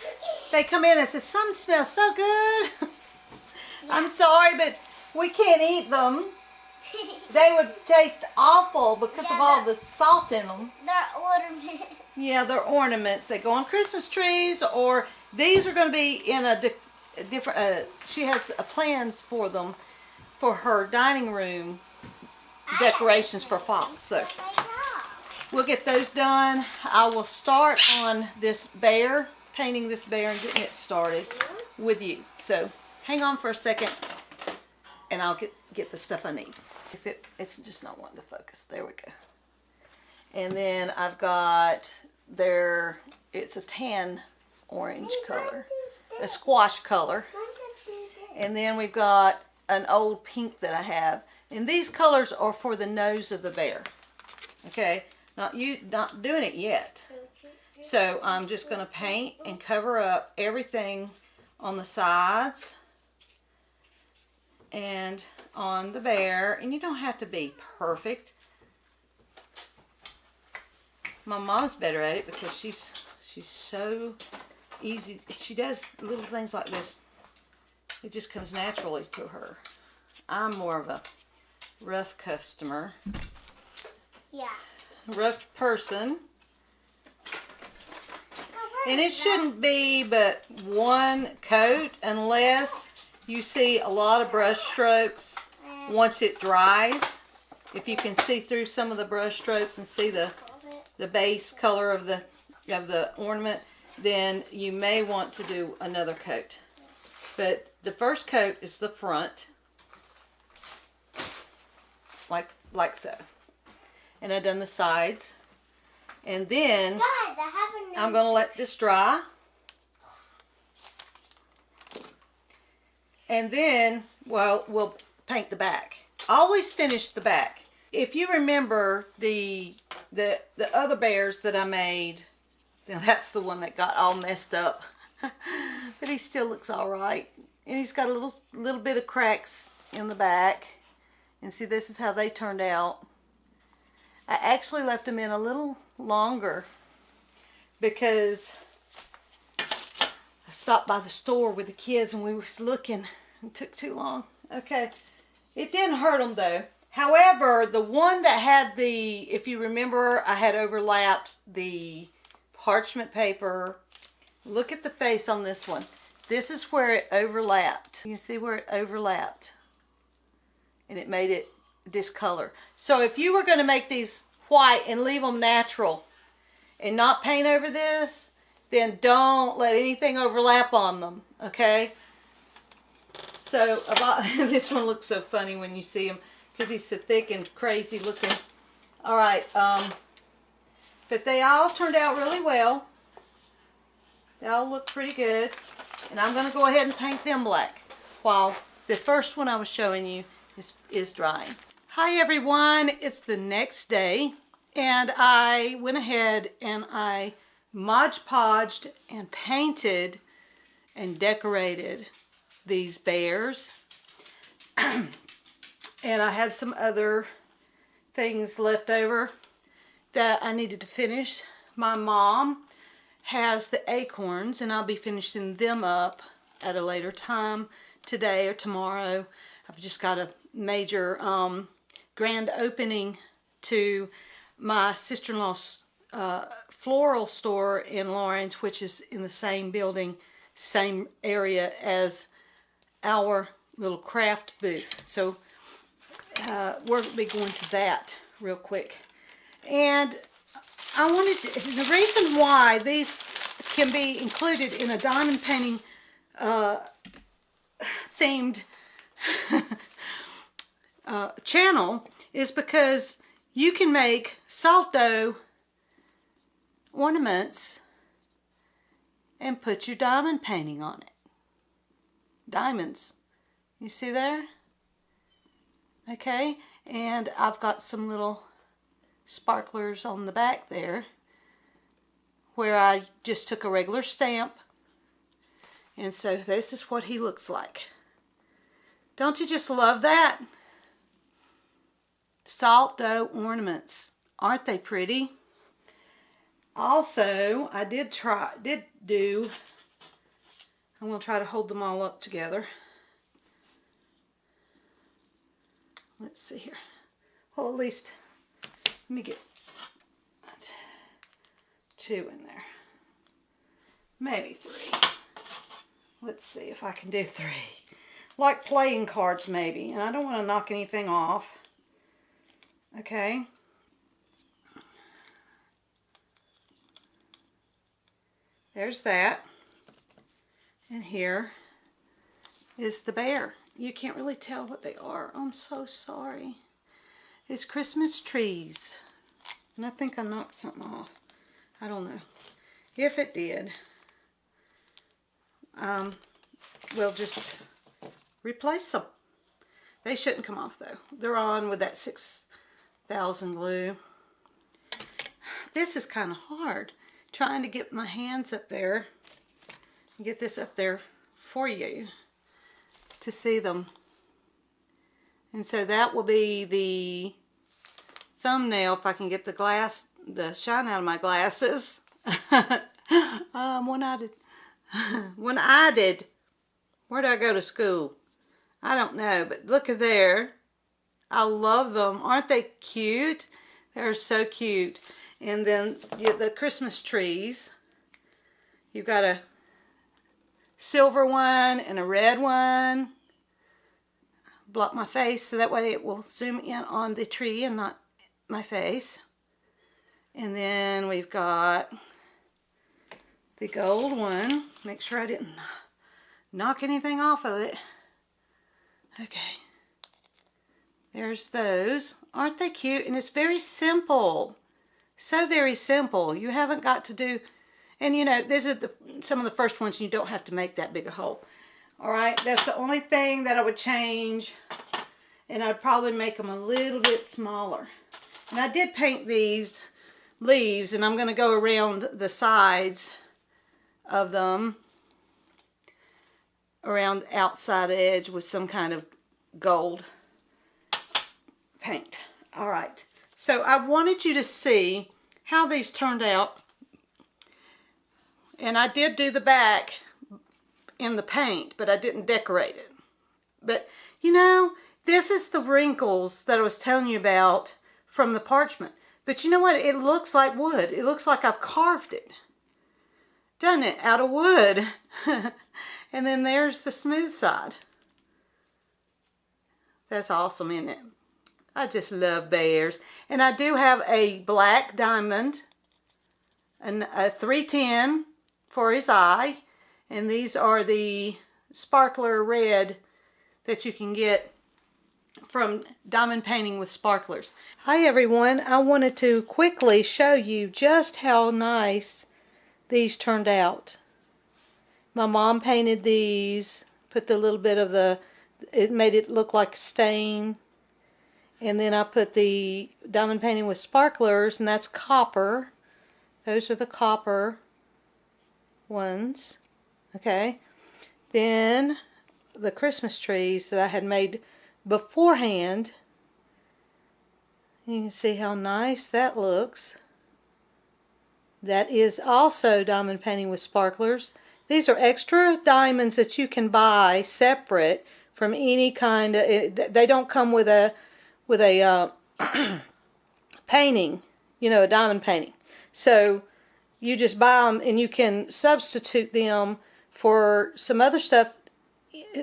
They come in and say, "Some smell so good." I'm sorry, but we can't eat them. They would taste awful because of all the salt in them. They're ornaments. Yeah, they're ornaments. They go on Christmas trees, or these are going to be in a different. She has plans for them for her dining room decorations for fall. So we'll get those done. I will start on this bear, painting this bear and getting it started with you. So hang on for a second, and I'll get the stuff I need. If it's just not wanting to focus. There we go. And then I've got it's a tan orange color, a squash color. And then we've got an old pink that I have. And these colors are for the nose of the bear. Okay, not doing it yet. So I'm just going to paint and cover up everything on the sides and on the bear. And you don't have to be perfect. My mom's better at it because she's so easy. She does little things like this. It just comes naturally to her. I'm more of a rough customer. Yeah. Rough person. And it shouldn't be but one coat unless you see a lot of brush strokes once it dries. If you can see through some of the brush strokes and see the base color of the ornament, then you may want to do another coat. But the first coat is the front, like so. And I've done the sides. And then I'm going to let this dry. And then, well, we'll paint the back. Always finish the back. if you remember the other bears that I made, then that's the one that got all messed up. But he still looks all right. And he's got a little bit of cracks in the back. And see, this is how they turned out. I actually left them in a little longer because I stopped by the store with the kids and we was looking. It took too long. Okay. It didn't hurt them though. However, the one that had the, if you remember, I had overlapped the parchment paper. Look at the face on this one. This is where it overlapped. You can see where it overlapped. And it made it discolor. So if you were going to make these white and leave them natural and not paint over this, then don't let anything overlap on them, okay? So this one looks so funny when you see him because he's so thick and crazy looking. All right, but they all turned out really well. They all look pretty good. And I'm going to go ahead and paint them black while the first one I was showing you is drying. Hi everyone, it's the next day and I went ahead and I Mod Podged and painted and decorated these bears. And I had some other things left over that I needed to finish. My mom has the acorns and I'll be finishing them up at a later time today or tomorrow. I've just got a major grand opening to my sister-in-law's floral store in Lawrence, which is in the same building, same area as our little craft booth. So we're going to be going to that real quick. And I wanted to, the reason why these can be included in a diamond painting themed channel is because you can make salt dough ornaments and put your diamond painting on it. Diamonds. You see there? Okay, and I've got some little sparklers on the back there where I just took a regular stamp, and so this is what he looks like. Don't you just love that? Salt dough ornaments. Aren't they pretty? Also, I did do, I'm going to try to hold them all up together. Let's see here. Well, at least, let me get 2 in there. Maybe 3. Let's see if I can do 3. Like playing cards maybe. And I don't want to knock anything off. Okay. There's that. And here is the bear. You can't really tell what they are. I'm so sorry. It's Christmas trees. And I think I knocked something off. I don't know. If it did, we'll just replace them. They shouldn't come off though. They're on with that 6000 glue. This is kind of hard. Trying to get my hands up there and get this up there for you to see them. And so that will be the thumbnail if I can get the shine out of my glasses. One-eyed. One-eyed. Where do I go to school? I don't know, but look at there. I love them. Aren't they cute? They're so cute. And then the Christmas trees. You've got a silver one and a red one. Block my face so that way it will zoom in on the tree and not my face. And then we've got the gold one. Make sure I didn't knock anything off of it. Okay. There's those. Aren't they cute? And it's very simple. So very simple. You haven't got to do, and you know, these are some of the first ones, and you don't have to make that big a hole. All right, that's the only thing that I would change. And I'd probably make them a little bit smaller. And I did paint these leaves, and I'm going to go around the sides of them, around the outside edge with some kind of gold paint. All right, so I wanted you to see how these turned out. And I did do the back in the paint, but I didn't decorate it. But you know, this is the wrinkles that I was telling you about from the parchment. But you know what? It looks like wood. It looks like I've carved it. Doesn't it? Out of wood. And then there's the smooth side. That's awesome, isn't it? I just love bears. And I do have a black diamond and a 310 for his eye. And these are the sparkler red that you can get from diamond painting with sparklers. Hi everyone, I wanted to quickly show you just how nice these turned out. My mom painted these, put the little bit of the, it made it look like stain. And then I put the diamond painting with sparklers, and that's copper. Those are the copper ones. Okay. Then the Christmas trees that I had made beforehand. You can see how nice that looks. That is also diamond painting with sparklers. These are extra diamonds that you can buy separate from any kind of, they don't come with a painting, you know, a diamond painting. So you just buy them and you can substitute them for some other stuff,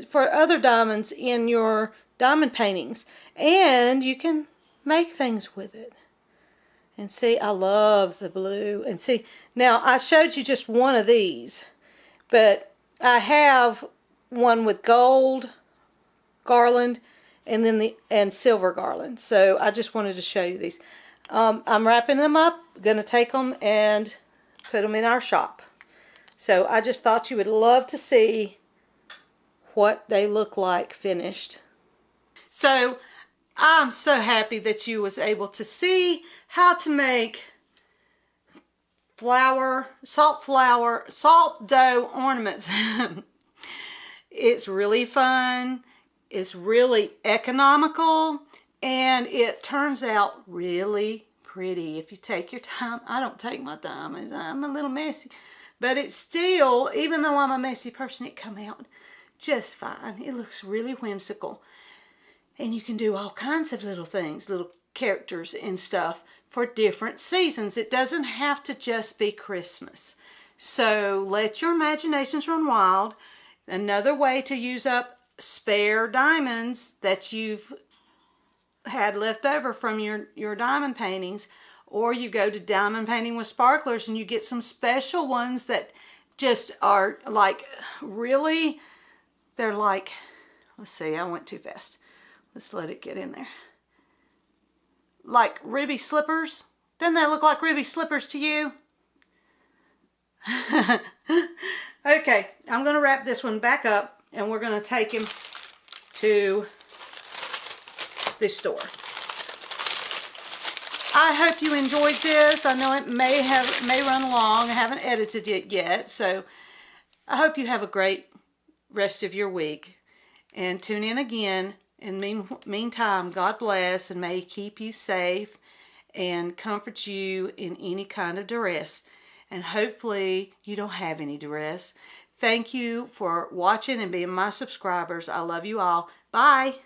for other diamonds in your diamond paintings, and you can make things with it. And see, I love the blue. And see, now I showed you just one of these, but I have one with gold garland and then silver garland. So I just wanted to show you these. I'm wrapping them up, gonna take them and put them in our shop. So I just thought you would love to see what they look like finished. So I'm so happy that you was able to see how to make salt dough ornaments. It's really fun, it's really economical, and it turns out really pretty if you take your time. I don't take my time, I'm a little messy, but it's still, even though I'm a messy person, it come out just fine. It looks really whimsical. And you can do all kinds of little things, little characters and stuff for different seasons. It doesn't have to just be Christmas. So let your imaginations run wild. Another way to use up spare diamonds that you've had left over from your diamond paintings, or you go to diamond painting with sparklers and you get some special ones that just are like really, they're like, let's see, I went too fast. Let's let it get in there. Like ruby slippers. Doesn't that look like ruby slippers to you? Okay, I'm going to wrap this one back up and we're going to take him to the store. I hope you enjoyed this. I know it may run long. I haven't edited it yet, so I hope you have a great rest of your week. And tune in again. In the meantime, God bless and may He keep you safe and comfort you in any kind of duress. And hopefully you don't have any duress. Thank you for watching and being my subscribers. I love you all. Bye.